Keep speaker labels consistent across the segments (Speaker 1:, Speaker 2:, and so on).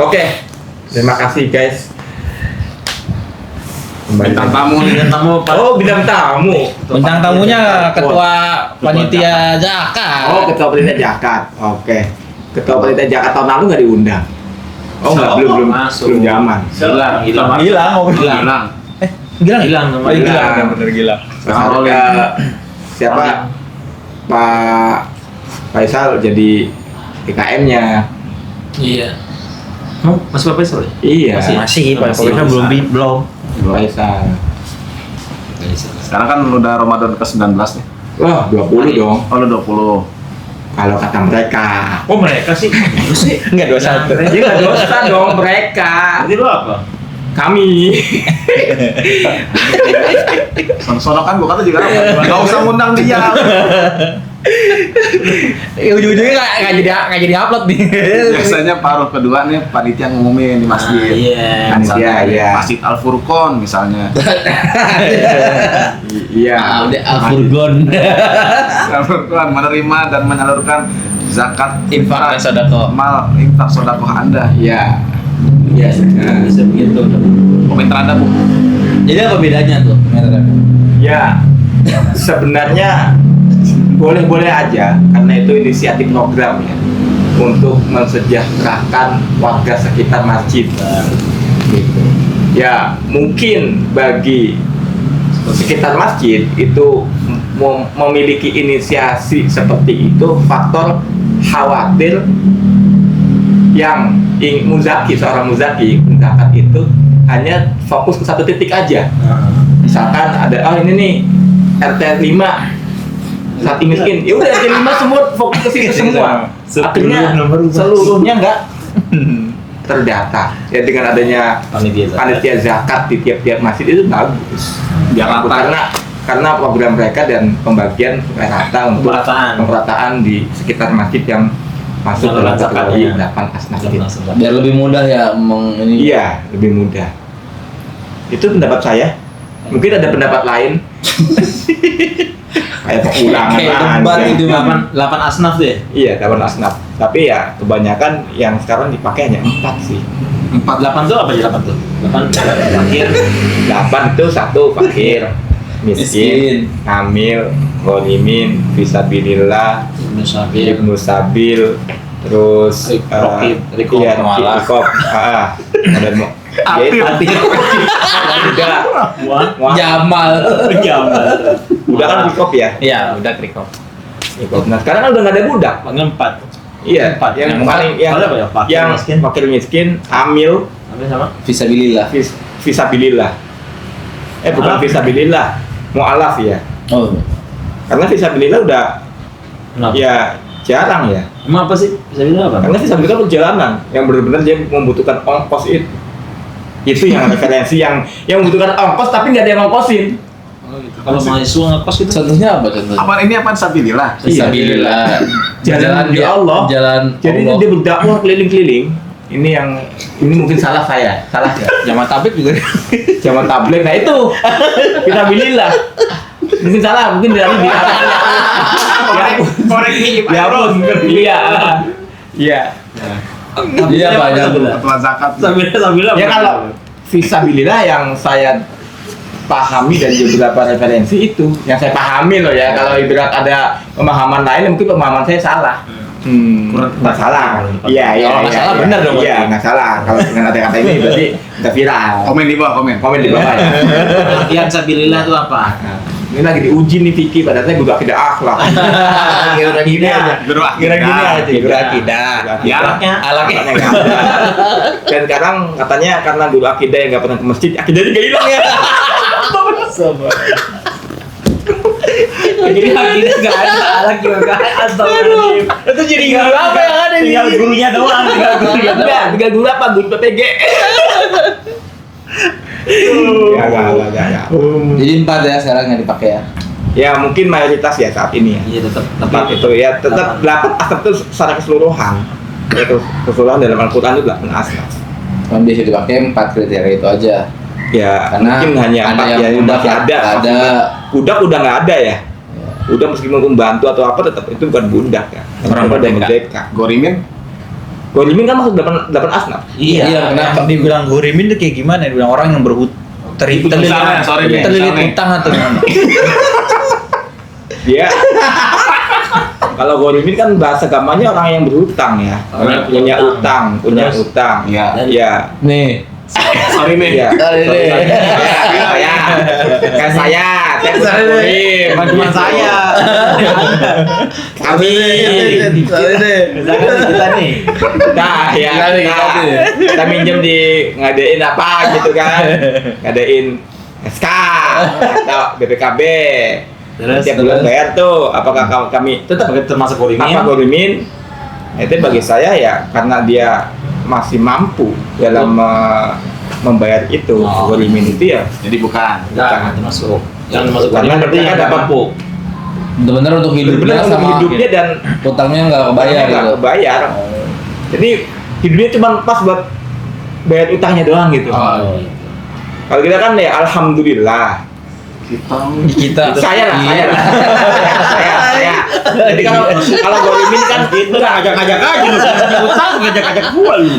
Speaker 1: Oke. Terima kasih guys.
Speaker 2: Bintang tamu.
Speaker 1: Oh, bintang tamu.
Speaker 3: Bintang tamunya ketua panitia zakat.
Speaker 1: Oh, ketua panitia zakat. Oke. Ketua panitia zakat tahun lalu nggak diundang. Oh, nggak, belum zaman.
Speaker 3: Hilang. Gilang.
Speaker 1: Siapa? Pak Faisal jadi PKM-nya.
Speaker 4: Iya. Masih Pak Faisal?
Speaker 1: Iya.
Speaker 3: Masih Pak Faisal belum.
Speaker 1: Faisal.
Speaker 2: Sekarang kan udah Ramadan ke-19 nih.
Speaker 1: Wah, 20 dong.
Speaker 2: Oh, lu 20.
Speaker 1: Kalau kata mereka.
Speaker 4: Oh mereka sih?
Speaker 3: Enggak 21.
Speaker 1: Dia nggak dosa dong mereka.
Speaker 4: Jadi lu apa?
Speaker 1: Kami.
Speaker 2: Sono kan gua kata juga enggak usah ngundang dia.
Speaker 3: Ujung-ujungnya nggak jadi upload nih.
Speaker 2: Biasanya paruh kedua nih panitia ngumumin di masjid.
Speaker 4: Iya.
Speaker 1: Panitia, iya.
Speaker 2: Masjid Al Furqon misalnya.
Speaker 1: Iya.
Speaker 3: Udah Al-Furqon.
Speaker 2: Al Furqon menerima dan menyalurkan zakat
Speaker 3: Infak dan sedekah.
Speaker 2: Mal infak sedekah Anda.
Speaker 1: Iya. Iya.
Speaker 4: Bisa begitu.
Speaker 2: Komentar Anda, Bu.
Speaker 3: Jadi apa bedanya tuh?
Speaker 1: Ya. Sebenarnya boleh-boleh aja karena itu inisiatif program ya untuk mensejahterakan warga sekitar masjid. Gitu. Ya, mungkin bagi sekitar masjid itu memiliki inisiasi seperti itu faktor khawatir yang seorang muzaki zakat itu hanya fokus ke satu titik aja. Misalkan ada ini nih RT 5 saat miskin, ya udah RT 5 semua fokus ke situ semua. Akhirnya seluruhnya nggak terdata. Ya dengan adanya panitia zakat di tiap-tiap masjid itu bagus.
Speaker 2: Biar rata.
Speaker 1: Karena program mereka dan pembagian supaya rata untuk pemerataan di sekitar masjid yang masuk dalam kategori 8 asnaf.
Speaker 3: Biar lebih mudah ya ini.
Speaker 1: Iya, lebih mudah. Itu pendapat saya. Mungkin ada pendapat lain. Kayak pengulangan
Speaker 3: debat
Speaker 1: aja.
Speaker 3: itu
Speaker 4: 8 asnaf deh.
Speaker 1: Iya, 8 asnaf. Tapi ya kebanyakan yang sekarang dipakai hanya 4 sih.
Speaker 4: 8 tuh apa aja 8 tuh? 8 fakir.
Speaker 1: 8 itu 1 fakir, miskin, hamil, ghanimin, fisabilillah, ibnu sabil, terus
Speaker 4: rikob,
Speaker 1: ada
Speaker 3: Jamal.
Speaker 1: udah kan rikob ya?
Speaker 3: Iya, udah rikob.
Speaker 1: Nah sekarang kan udah nggak ada budak.
Speaker 4: Panggil 4.
Speaker 1: Iya, yang paling yang fakir miskin, hamil,
Speaker 4: sama
Speaker 3: Fisabilillah.
Speaker 1: Fisabilillah. Bukan fisabilillah, mu'alaf ya.
Speaker 3: Oh.
Speaker 1: Karena fisabilillah udah
Speaker 4: Kenapa?
Speaker 1: ya jarang ya.
Speaker 4: Emang apa sih? Bisa bilang apa?
Speaker 1: Karena fisabilillah perjalanan yang benar-benar dia membutuhkan ongkos itu. Itu yang referensi yang membutuhkan ongkos tapi nggak ada yang ngongkosin.
Speaker 4: Oh, gitu. Kalau mahasiswa ngekos gitu.
Speaker 3: Contohnya apa contohnya?
Speaker 2: Apaan sabilillah?
Speaker 3: Fisabilillah.
Speaker 1: Jalan di Allah.
Speaker 3: Jalan
Speaker 1: Jadi
Speaker 3: Allah.
Speaker 1: dia berdakwah keliling-keliling. Ini mungkin salah saya, salah ya.
Speaker 3: Zaman tablik juga.
Speaker 1: Zaman tabligh. Nah itu fisabilillah. Mungkin salah, mungkin dari dia.
Speaker 2: Korek nih,
Speaker 1: Ya pun, iya. Iya.
Speaker 3: Iya banyak.
Speaker 2: Ketua zakat.
Speaker 4: Sambil
Speaker 1: Ya kalau fisabilillah yang saya pahami dari beberapa referensi itu, yang saya pahami loh ya. Kalau ibarat ada pemahaman lain, mungkin pemahaman saya salah. Nggak salah. Iya.
Speaker 3: Nggak salah, benar dong.
Speaker 1: Iya, nggak salah. Kalau dengan kata-kata ini berarti udah viral.
Speaker 2: Komen di bawah, komen
Speaker 1: Komen di bawah ya.
Speaker 4: Latihan sabilillah itu apa?
Speaker 1: Nah, ini lagi diuji nih Vicky, padahal saya guru akidah akhlak.
Speaker 3: Kira gini aja.
Speaker 2: Guru
Speaker 1: Kira gini aja, guru
Speaker 3: akidah.
Speaker 1: Ya,
Speaker 3: Alaknya
Speaker 1: nggak ada. Dan sekarang katanya karena guru akidah yang nggak pernah ke masjid, akidahnya juga hilang ya.
Speaker 4: Jadi akidah nggak ada, alak juga nggak ada. Astagfirullahaladzim.
Speaker 1: Itu jadi guru apa yang ada nih?
Speaker 4: Tinggal gurunya doang, tinggal gurunya doang.
Speaker 1: Enggak, tinggal guru apa? Guru PPG. Ya.
Speaker 3: Jadi 4 ya sekarang yang dipakai ya.
Speaker 1: Ya mungkin mayoritas ya saat ini ya.
Speaker 4: Iya tetap
Speaker 1: Tetap itu ya, tetap 8 asnaf itu secara keseluruhan. Itu keseluruhan dalam Al-Quran itu 8 asnaf.
Speaker 3: Cuman bisa dipakai 4 kriteria itu aja.
Speaker 1: Ya,
Speaker 3: Karena
Speaker 1: mungkin hanya
Speaker 3: ada
Speaker 1: 4
Speaker 3: yang
Speaker 1: ya,
Speaker 3: budak
Speaker 1: masih ada.
Speaker 3: ada.
Speaker 1: Budak udah nggak ada ya. Udah meskipun membantu atau apa tetap itu bukan budak ya.
Speaker 3: Orang
Speaker 1: ada yang
Speaker 3: merdeka.
Speaker 1: merdeka.
Speaker 2: Gorimin?
Speaker 1: Golimin kan masuk 8 asnaf.
Speaker 5: Iya, kenapa dibilang gorimin itu kayak gimana? Dibilang orang yang terlilit utang atau gimana?
Speaker 1: Dia kalau golimin kan bahasa gampangnya orang yang berhutang ya. Orang yang punya utang.
Speaker 2: Iya.
Speaker 1: Iya.
Speaker 3: Nih,
Speaker 2: Sorry nih.
Speaker 1: Iya.
Speaker 3: Sorry deh.
Speaker 1: Saya. Kan saya golim.
Speaker 4: Bukan cuma saya.
Speaker 1: Kami.
Speaker 3: sorry deh.
Speaker 4: Misalkan kita nih.
Speaker 1: Nah, ya kita minjem di ngadain apa gitu kan. Ngadain SK atau BPKB.
Speaker 4: Terus
Speaker 1: Tiap bulan bayar tuh, apakah kami
Speaker 4: tetap termasuk golimin.
Speaker 1: apa golimin? Itu bagi saya ya karena dia masih mampu dalam membayar itu. Golimin itu ya
Speaker 4: Jadi bukan termasuk. Yang termasuk
Speaker 1: Karena
Speaker 4: golimin berarti
Speaker 1: mereka
Speaker 4: yang
Speaker 1: dapat
Speaker 4: mampu.
Speaker 3: Bener-bener untuk hidupnya
Speaker 1: benar untuk
Speaker 3: sama
Speaker 1: hidupnya dan
Speaker 3: utangnya nggak kebayar
Speaker 1: nggak
Speaker 3: gitu.
Speaker 1: kebayar. Jadi hidupnya cuma pas buat bayar utangnya doang gitu.
Speaker 4: Oh.
Speaker 1: Kalau kita kan ya alhamdulillah.
Speaker 3: Kita
Speaker 1: Saya. Jadi kalau golimin kan itu
Speaker 4: Ngajak-ngajak aja lu. Utang ngajak-ngajak gua lu.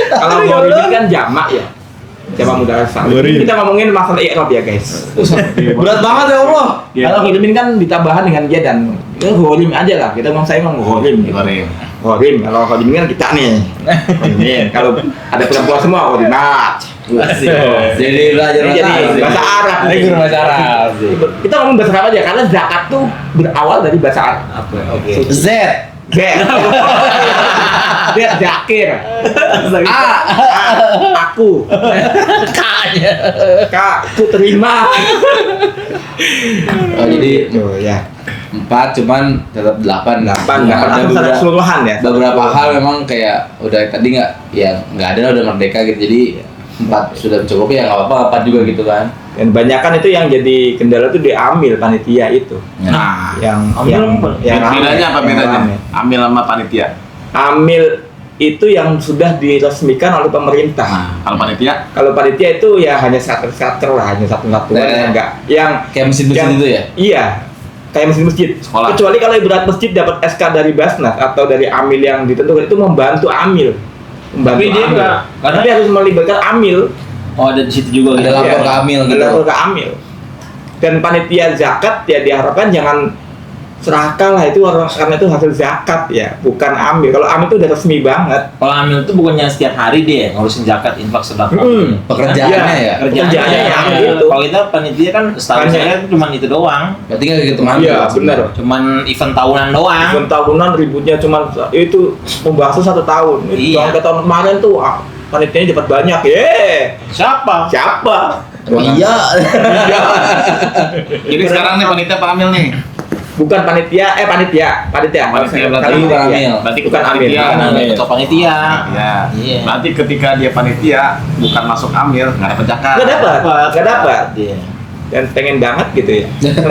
Speaker 1: kalau golimin kan jamak ya. Jamak mudah sekali. Kita ngomongin masalah i'rab ya guys.
Speaker 3: berat banget ya Allah.
Speaker 1: Kalau golimin kan ditambahan dengan dia dan golim aja lah. Kita ngomong saya ngomong golim. Golim. Kalau golimin kan kita nih. Golimin. Kalau ada perempuan semua golimat.
Speaker 3: Jadi belajar
Speaker 1: Jadi bahasa Arab.
Speaker 3: Ini guru bahasa Arab.
Speaker 1: Kita ngomong bahasa Arab aja karena zakat tuh berawal dari bahasa Arab.
Speaker 4: Oke.
Speaker 3: Z.
Speaker 1: Zakir. Aku. Kak, ku terima.
Speaker 3: Oh, jadi
Speaker 1: Oh ya.
Speaker 3: 4 cuman tetap 8.
Speaker 1: 8
Speaker 3: Ada
Speaker 1: secara keseluruhan ya.
Speaker 3: beberapa hal memang kayak udah tadi nggak ada udah merdeka gitu, jadi 4 sudah mencukupi ya nggak apa-apa 4 juga gitu kan.
Speaker 1: Dan banyakan itu yang jadi kendala itu diambil panitia itu.
Speaker 2: Nah,
Speaker 1: Yang
Speaker 2: bedanya apa bedanya?
Speaker 1: rame.
Speaker 2: Amil sama panitia.
Speaker 1: Amil itu yang sudah diresmikan oleh pemerintah.
Speaker 2: Nah, kalau panitia
Speaker 1: Kalau panitia itu ya hanya starter lah, hanya satu-satuan
Speaker 3: Nah,
Speaker 1: enggak. Yang
Speaker 3: Kayak mesin-mesin
Speaker 1: yang-
Speaker 3: itu ya.
Speaker 1: Iya. Kayak masjid.
Speaker 2: Sekolah.
Speaker 1: Kecuali kalau ibarat masjid dapat SK dari Basnas atau dari amil yang ditentukan itu membantu amil.
Speaker 4: Tapi dia
Speaker 1: amil.
Speaker 4: enggak, karena-
Speaker 1: Tapi harus melibatkan amil.
Speaker 4: Oh, ada di situ juga.
Speaker 3: Ada
Speaker 4: gitu.
Speaker 3: lapor
Speaker 1: Iya,
Speaker 3: ke amil
Speaker 1: ada
Speaker 3: gitu.
Speaker 1: lapor ke amil. Dan panitia zakat ya diharapkan jangan serahkan lah itu karena itu hasil zakat ya, bukan amil. Kalau amil itu udah resmi banget.
Speaker 4: Kalau amil itu bukannya setiap hari dia ngurusin zakat, infak, sedekah.
Speaker 3: Pekerjaannya ya.
Speaker 1: Pekerjaannya
Speaker 4: ya.
Speaker 1: amil itu.
Speaker 4: Kalau kita panitia kan setahu
Speaker 1: Hanya-
Speaker 4: saya cuma itu doang.
Speaker 3: Berarti nggak gitu amil.
Speaker 1: Iya, benar.
Speaker 4: Cuman event tahunan doang.
Speaker 1: Event tahunan ributnya cuma itu pembahasan 1 tahun.
Speaker 4: Iya.
Speaker 1: Tahun ke tahun kemarin tuh panitianya dapat banyak.
Speaker 4: Siapa?
Speaker 1: Siapa?
Speaker 3: Iya.
Speaker 2: Jadi sekarang nih panitia apa amil nih?
Speaker 1: Bukan panitia.
Speaker 2: Panitia berarti.
Speaker 3: Bukan amil.
Speaker 2: Berarti
Speaker 1: Bukan
Speaker 2: ketua
Speaker 1: amil.
Speaker 2: panitia.
Speaker 4: Bukan amil, ketua panitia.
Speaker 2: Ya.
Speaker 4: Iya.
Speaker 2: Berarti ketika dia panitia bukan masuk amil, nggak dapat zakat.
Speaker 1: Nggak dapat.
Speaker 4: Iya.
Speaker 1: Dan pengen banget gitu ya.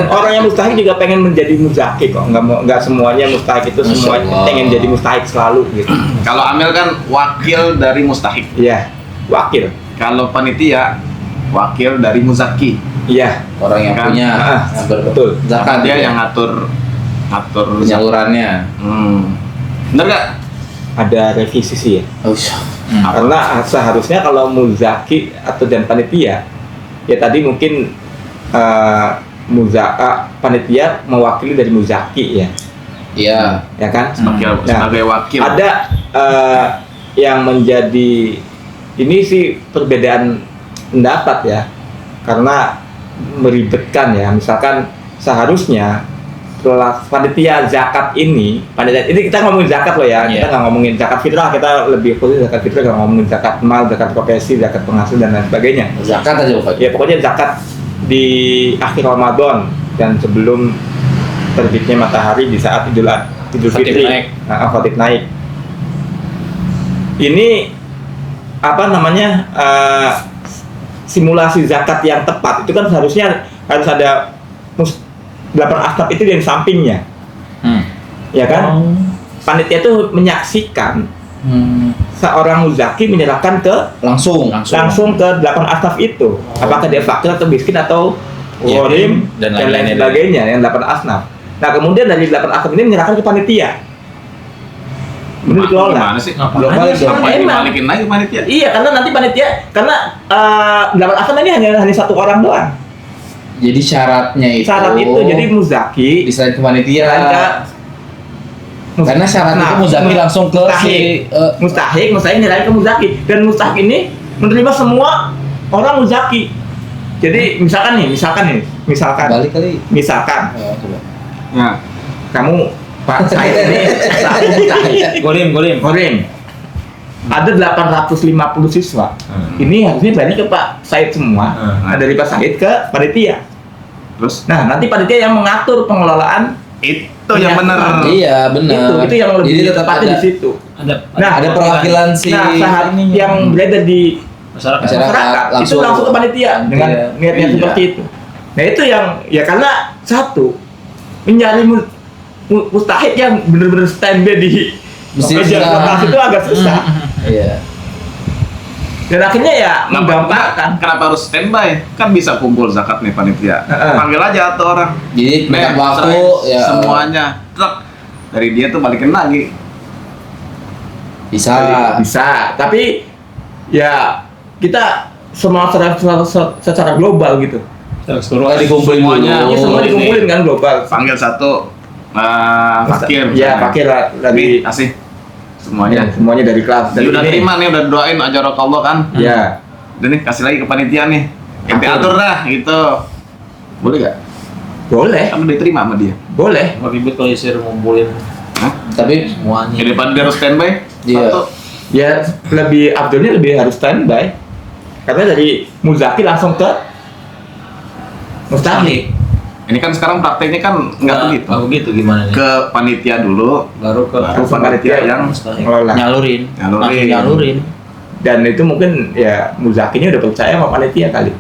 Speaker 1: Orang yang mustahik juga pengen menjadi muzaki kok. Nggak semuanya mustahik itu
Speaker 3: Masya
Speaker 1: semuanya
Speaker 3: Allah.
Speaker 1: pengen jadi mustahik selalu gitu.
Speaker 2: Kalau amil kan wakil dari mustahik.
Speaker 1: Iya, wakil.
Speaker 2: Kalau panitia wakil dari muzaki.
Speaker 1: Iya,
Speaker 3: Orang yang
Speaker 2: Kan?
Speaker 3: punya
Speaker 1: betul.
Speaker 3: zakat
Speaker 2: Dia
Speaker 3: gitu.
Speaker 2: yang ngatur
Speaker 3: penyalurannya.
Speaker 2: Bener nggak?
Speaker 1: Ada revisi sih ya.
Speaker 3: Oh,
Speaker 1: Karena seharusnya kalau muzaki atau dan panitia ya tadi mungkin panitia mewakili dari muzaki ya,
Speaker 3: iya.
Speaker 1: ya kan?
Speaker 2: Sebagai wakil.
Speaker 1: Ada yang menjadi ini sih perbedaan pendapat ya, karena meribetkan ya. Misalkan seharusnya setelah panitia zakat ini kita ngomongin zakat loh ya, kita nggak ngomongin zakat fitrah, kita lebih khusus zakat fitrah, nggak ngomongin zakat mal, zakat profesi, zakat penghasil dan lain sebagainya.
Speaker 3: Zakat aja pokoknya.
Speaker 1: Ya pokoknya zakat di akhir Ramadan dan sebelum terbitnya matahari di saat Idul Fitri, Khatib naik. Ini apa namanya simulasi zakat yang tepat itu kan seharusnya harus ada 8 asnaf itu di sampingnya, ya kan? Panitia itu menyaksikan seorang muzaki menyerahkan ke
Speaker 3: Langsung
Speaker 1: ke 8 asnaf itu. Apakah dia fakir atau miskin atau
Speaker 5: Iya,
Speaker 1: gharim
Speaker 5: dan
Speaker 1: dan lain
Speaker 5: lain-lain.
Speaker 1: sebagainya yang 8 asnaf. Nah, kemudian dari 8 asnaf ini menyerahkan ke panitia. bener dikelola.
Speaker 2: Gimana sih?
Speaker 3: Belum balik dong.
Speaker 2: Ngapain
Speaker 1: Emang.
Speaker 2: dibalikin lagi panitia?
Speaker 1: Iya, karena nanti panitia karena dapat akun ini hanya satu orang doang.
Speaker 3: Jadi syaratnya itu.
Speaker 1: Syarat itu jadi muzaki
Speaker 3: diserahin ke panitia. Karena syarat itu muzaki langsung ke si
Speaker 1: mustahik nyerahin ke muzaki dan mustahik ini menerima semua orang muzaki. Jadi misalkan
Speaker 3: balik kali.
Speaker 1: misalkan
Speaker 3: Oh, coba.
Speaker 2: Ya.
Speaker 1: kamu Pak Said ini satu mustahik Gorim. Ada 850 siswa. Ini harusnya berani ke Pak Said semua. Nah, dari Pak Said ke panitia.
Speaker 2: Terus
Speaker 1: Nah, nanti panitia yang mengatur pengelolaan
Speaker 2: itu yang benar.
Speaker 3: Iya, benar.
Speaker 1: itu yang lebih
Speaker 3: Jadi tetap
Speaker 1: tepatnya
Speaker 3: ada
Speaker 1: di situ.
Speaker 3: ada perwakilan si
Speaker 1: saat yang berada di
Speaker 3: masyarakat
Speaker 1: itu langsung ke panitia dengan niatnya
Speaker 2: Iya.
Speaker 1: seperti itu. Nah, itu yang ya karena satu mencari mustahik yang benar-benar standby di meja lokasi itu agak susah.
Speaker 3: Iya.
Speaker 1: Dan akhirnya ya menggampangkan.
Speaker 2: Kenapa harus standby? Kan bisa kumpul zakat nih panitia.
Speaker 1: Heeh.
Speaker 2: Panggil aja tuh orang.
Speaker 3: Jadi
Speaker 2: Nih,
Speaker 3: minta waktu
Speaker 2: serahin
Speaker 3: ya
Speaker 2: semuanya. Truk. Dari dia tuh balikin lagi.
Speaker 3: bisa.
Speaker 1: Bisa, tapi ya kita semua secara global gitu.
Speaker 3: Semuanya dikumpulin
Speaker 2: Semuanya.
Speaker 3: dulu.
Speaker 1: Ini semua dikumpulin kan global.
Speaker 2: Panggil satu fakir.
Speaker 1: Ya,
Speaker 2: misalnya.
Speaker 1: fakir
Speaker 2: Nih,
Speaker 1: dari
Speaker 2: kasih
Speaker 1: semuanya
Speaker 2: semuanya.
Speaker 1: dari kelas.
Speaker 2: Jadi udah terima nih, udah doain ajarokallah kan.
Speaker 1: Ya,
Speaker 2: Udah nih kasih lagi ke panitia nih. Ente
Speaker 1: Atur.
Speaker 2: atur dah gitu. Boleh gak?
Speaker 1: boleh,
Speaker 2: Kan udah diterima sama dia.
Speaker 1: boleh.
Speaker 4: ribet kalau disuruh ngumpulin
Speaker 2: Hah?
Speaker 3: Tapi
Speaker 4: semuanya.
Speaker 2: Ya, daripada dia harus standby.
Speaker 3: Iya.
Speaker 2: Satu.
Speaker 1: Ya lebih abdulnya lebih harus standby. Karena dari muzaki langsung ke mustahik.
Speaker 2: Ini kan sekarang prakteknya kan nggak begitu.
Speaker 4: Nggak begitu gimana nih?
Speaker 2: Ke panitia dulu,
Speaker 4: Baru ke
Speaker 2: baru ke panitia yang
Speaker 4: mustahik.
Speaker 1: Ngelola.
Speaker 4: Nyalurin.
Speaker 2: Nyalurin.
Speaker 4: Langsung nyalurin.
Speaker 1: Dan itu mungkin ya muzakinya udah percaya sama panitia kali.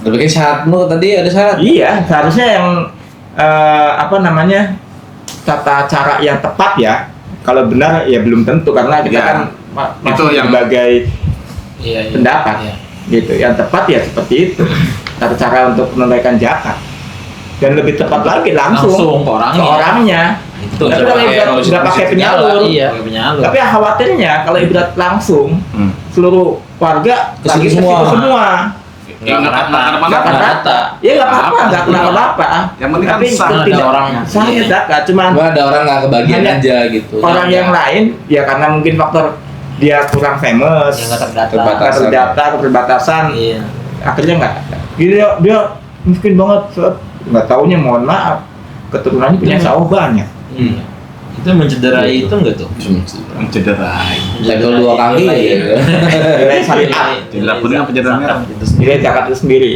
Speaker 3: tapi kan syaratmu tadi ada syarat.
Speaker 1: Iya, seharusnya yang apa namanya tata cara yang tepat ya. Kalau benar ya belum tentu karena kita
Speaker 2: Ya.
Speaker 1: kan
Speaker 2: Itu
Speaker 1: masih
Speaker 2: yang-
Speaker 1: berbagai
Speaker 4: Iya, iya.
Speaker 1: pendapat
Speaker 4: Iya.
Speaker 1: gitu. Yang tepat ya seperti itu. Tata cara untuk menunaikan zakat. Dan lebih tepat lagi langsung
Speaker 4: ke orangnya.
Speaker 1: ke orangnya.
Speaker 4: Itu
Speaker 1: Tapi kalau ibarat pakai penyalur.
Speaker 4: Iya, pakai penyalur.
Speaker 1: Tapi khawatirnya kalau ibarat langsung
Speaker 2: Hmm.
Speaker 1: seluruh warga
Speaker 3: Ke
Speaker 1: lagi
Speaker 3: situ
Speaker 1: ke situ
Speaker 3: semua.
Speaker 1: semua.
Speaker 2: Nggak
Speaker 1: Nggak
Speaker 2: kenapa-napa.
Speaker 1: akan rata. Ya nggak apa-apa, nggak kenapa-napa.
Speaker 2: Yang penting kan
Speaker 1: Tapi
Speaker 2: sah.
Speaker 1: tidak
Speaker 4: Ada orang.
Speaker 1: sah ya zakat. Cuman
Speaker 3: Cuma ada orang nggak kebagian
Speaker 1: Hanya
Speaker 3: aja gitu.
Speaker 1: orang yang lain ya karena mungkin faktor dia kurang famous,
Speaker 4: Yang nggak terdata.
Speaker 1: nggak terdata, keterbatasan,
Speaker 4: Iya.
Speaker 1: akhirnya nggak. Dia miskin banget, nggak taunya mohon maaf keturunannya punya sawah banyak.
Speaker 4: Iya. Itu mencederai itu enggak tuh?
Speaker 2: Mencederai.
Speaker 3: Level 2 kali ya.
Speaker 1: Nilai syariat,
Speaker 2: Dilakukan pencederaan merah.
Speaker 1: nilai zakat itu sendiri.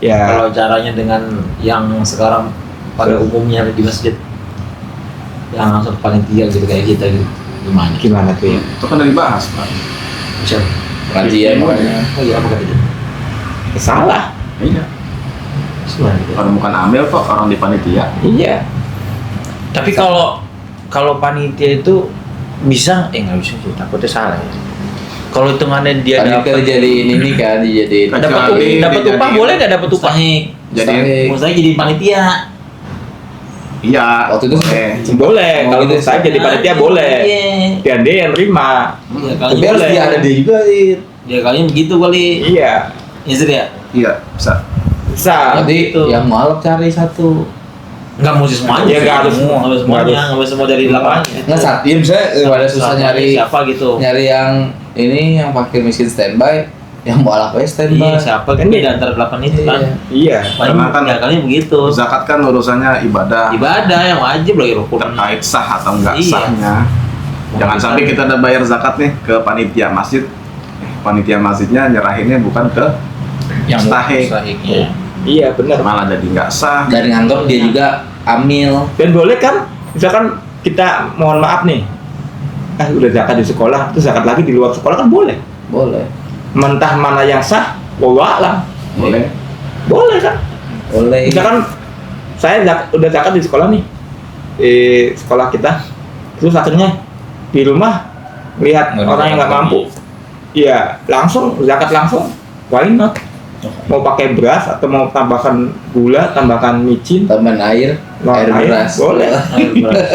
Speaker 1: Ya,
Speaker 4: Kalau caranya dengan yang sekarang pada umumnya di masjid yang langsung ke panitia gitu kayak kita gitu. Gimana?
Speaker 1: gimana tuh ya?
Speaker 2: Itu kan udah dibahas, Pak.
Speaker 4: Bisa.
Speaker 3: Kajian makanya.
Speaker 4: Oh iya, apa katanya?
Speaker 1: Salah.
Speaker 2: Iya.
Speaker 4: Gimana gitu?
Speaker 2: Orang bukan ambil kok, orang di panitia.
Speaker 1: Iya.
Speaker 5: Tapi kalau panitia itu bisa nggak bisa sih, takutnya salah ya. Kalau hitungannya dia
Speaker 3: Tadi kan
Speaker 5: dapat
Speaker 3: dijadiin ini kan dijadiin.
Speaker 2: Kecuali
Speaker 5: dapat upah
Speaker 2: dijadiin-
Speaker 5: boleh nggak dapat upah?
Speaker 4: Mustahik.
Speaker 2: Jadi
Speaker 4: Mustahik jadi panitia.
Speaker 2: iya.
Speaker 3: Waktu itu
Speaker 2: boleh.
Speaker 1: Boleh,
Speaker 3: Oh,
Speaker 1: kalau
Speaker 3: gitu.
Speaker 1: saya jadi panitia boleh.
Speaker 4: Iya.
Speaker 1: Dan dia yang terima.
Speaker 4: Iya,
Speaker 3: Tapi
Speaker 4: kali
Speaker 3: harus
Speaker 1: boleh.
Speaker 3: dia ada dia juga sih.
Speaker 4: ya kalian begitu kali.
Speaker 1: Iya.
Speaker 4: Ya Zir, ya.
Speaker 2: Iya, bisa.
Speaker 1: Bisa.
Speaker 3: Nanti
Speaker 4: gitu.
Speaker 3: yang malam cari satu.
Speaker 4: Enggak mesti semuanya.
Speaker 1: Ya, nggak harus
Speaker 4: semua, nggak harus semuanya,
Speaker 1: nggak harus.
Speaker 4: nggak harus semua dari lapangan.
Speaker 3: Nggak saat ya misalnya pada susah nyari
Speaker 4: siapa gitu.
Speaker 3: nyari yang ini yang pakai mesin standby, yang mau alat standby.
Speaker 4: Iya, siapa
Speaker 1: Kan
Speaker 4: gitu
Speaker 1: dia-
Speaker 4: di antara 8 itu kan.
Speaker 3: Iya.
Speaker 1: Iya.
Speaker 4: Paling
Speaker 2: Karena kan-
Speaker 4: ya kalian begitu.
Speaker 2: Zakat kan urusannya ibadah.
Speaker 4: Ibadah yang wajib lagi rukun.
Speaker 2: Terkait sah atau enggak
Speaker 4: Iya.
Speaker 2: sahnya. Jangan sampai kita udah bayar zakat nih ke panitia masjid. Panitia masjidnya nyerahinnya bukan ke
Speaker 5: yang
Speaker 2: mustahik.
Speaker 5: mustahiknya.
Speaker 1: Iya, benar.
Speaker 2: Malah jadi nggak sah.
Speaker 3: Dan nganggap dia juga amil.
Speaker 1: Dan boleh kan, misalkan kita mohon maaf nih, udah zakat di sekolah, terus zakat lagi di luar sekolah kan boleh.
Speaker 3: Boleh.
Speaker 1: Mentah mana yang sah, wallahu a'lam.
Speaker 2: Boleh.
Speaker 1: Boleh kan?
Speaker 3: Boleh.
Speaker 1: Misalkan saya udah zakat di sekolah nih, di sekolah kita, terus akhirnya di rumah lihat
Speaker 5: Nggak
Speaker 1: orang yang nggak
Speaker 5: dapat
Speaker 1: mampu, iya langsung zakat langsung, why not? Mau pakai beras atau mau tambahkan gula, tambahkan micin,
Speaker 3: Tambahan air beras.
Speaker 1: boleh.
Speaker 4: Air beras.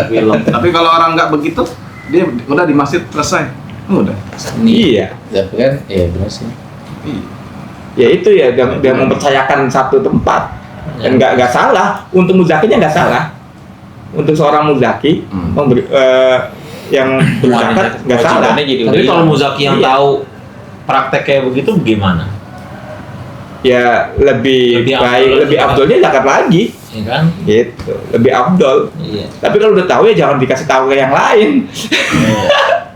Speaker 4: Film.
Speaker 2: Tapi kalau orang nggak begitu, dia udah di masjid selesai. Udah.
Speaker 1: Iya.
Speaker 3: Tapi kan, iya benar sih.
Speaker 2: Iya.
Speaker 1: Ya itu ya dia mempercayakan satu tempat. Dan nggak salah. Untuk muzakinya nggak salah. Untuk seorang muzaki yang berzakat nggak salah.
Speaker 5: Wajibannya jadi
Speaker 4: Tapi
Speaker 5: udah
Speaker 4: kalau
Speaker 5: hilang.
Speaker 4: muzaki yang
Speaker 1: Iya.
Speaker 4: tahu praktek kayak begitu gimana?
Speaker 1: Ya lebih
Speaker 4: Lebih
Speaker 1: baik,
Speaker 4: afdol
Speaker 1: lebih
Speaker 4: juga.
Speaker 1: afdolnya zakat lagi.
Speaker 4: Ya kan?
Speaker 1: Gitu. Lebih afdol.
Speaker 4: Iya.
Speaker 1: Tapi kalau udah tahu ya jangan dikasih tahu ke yang lain.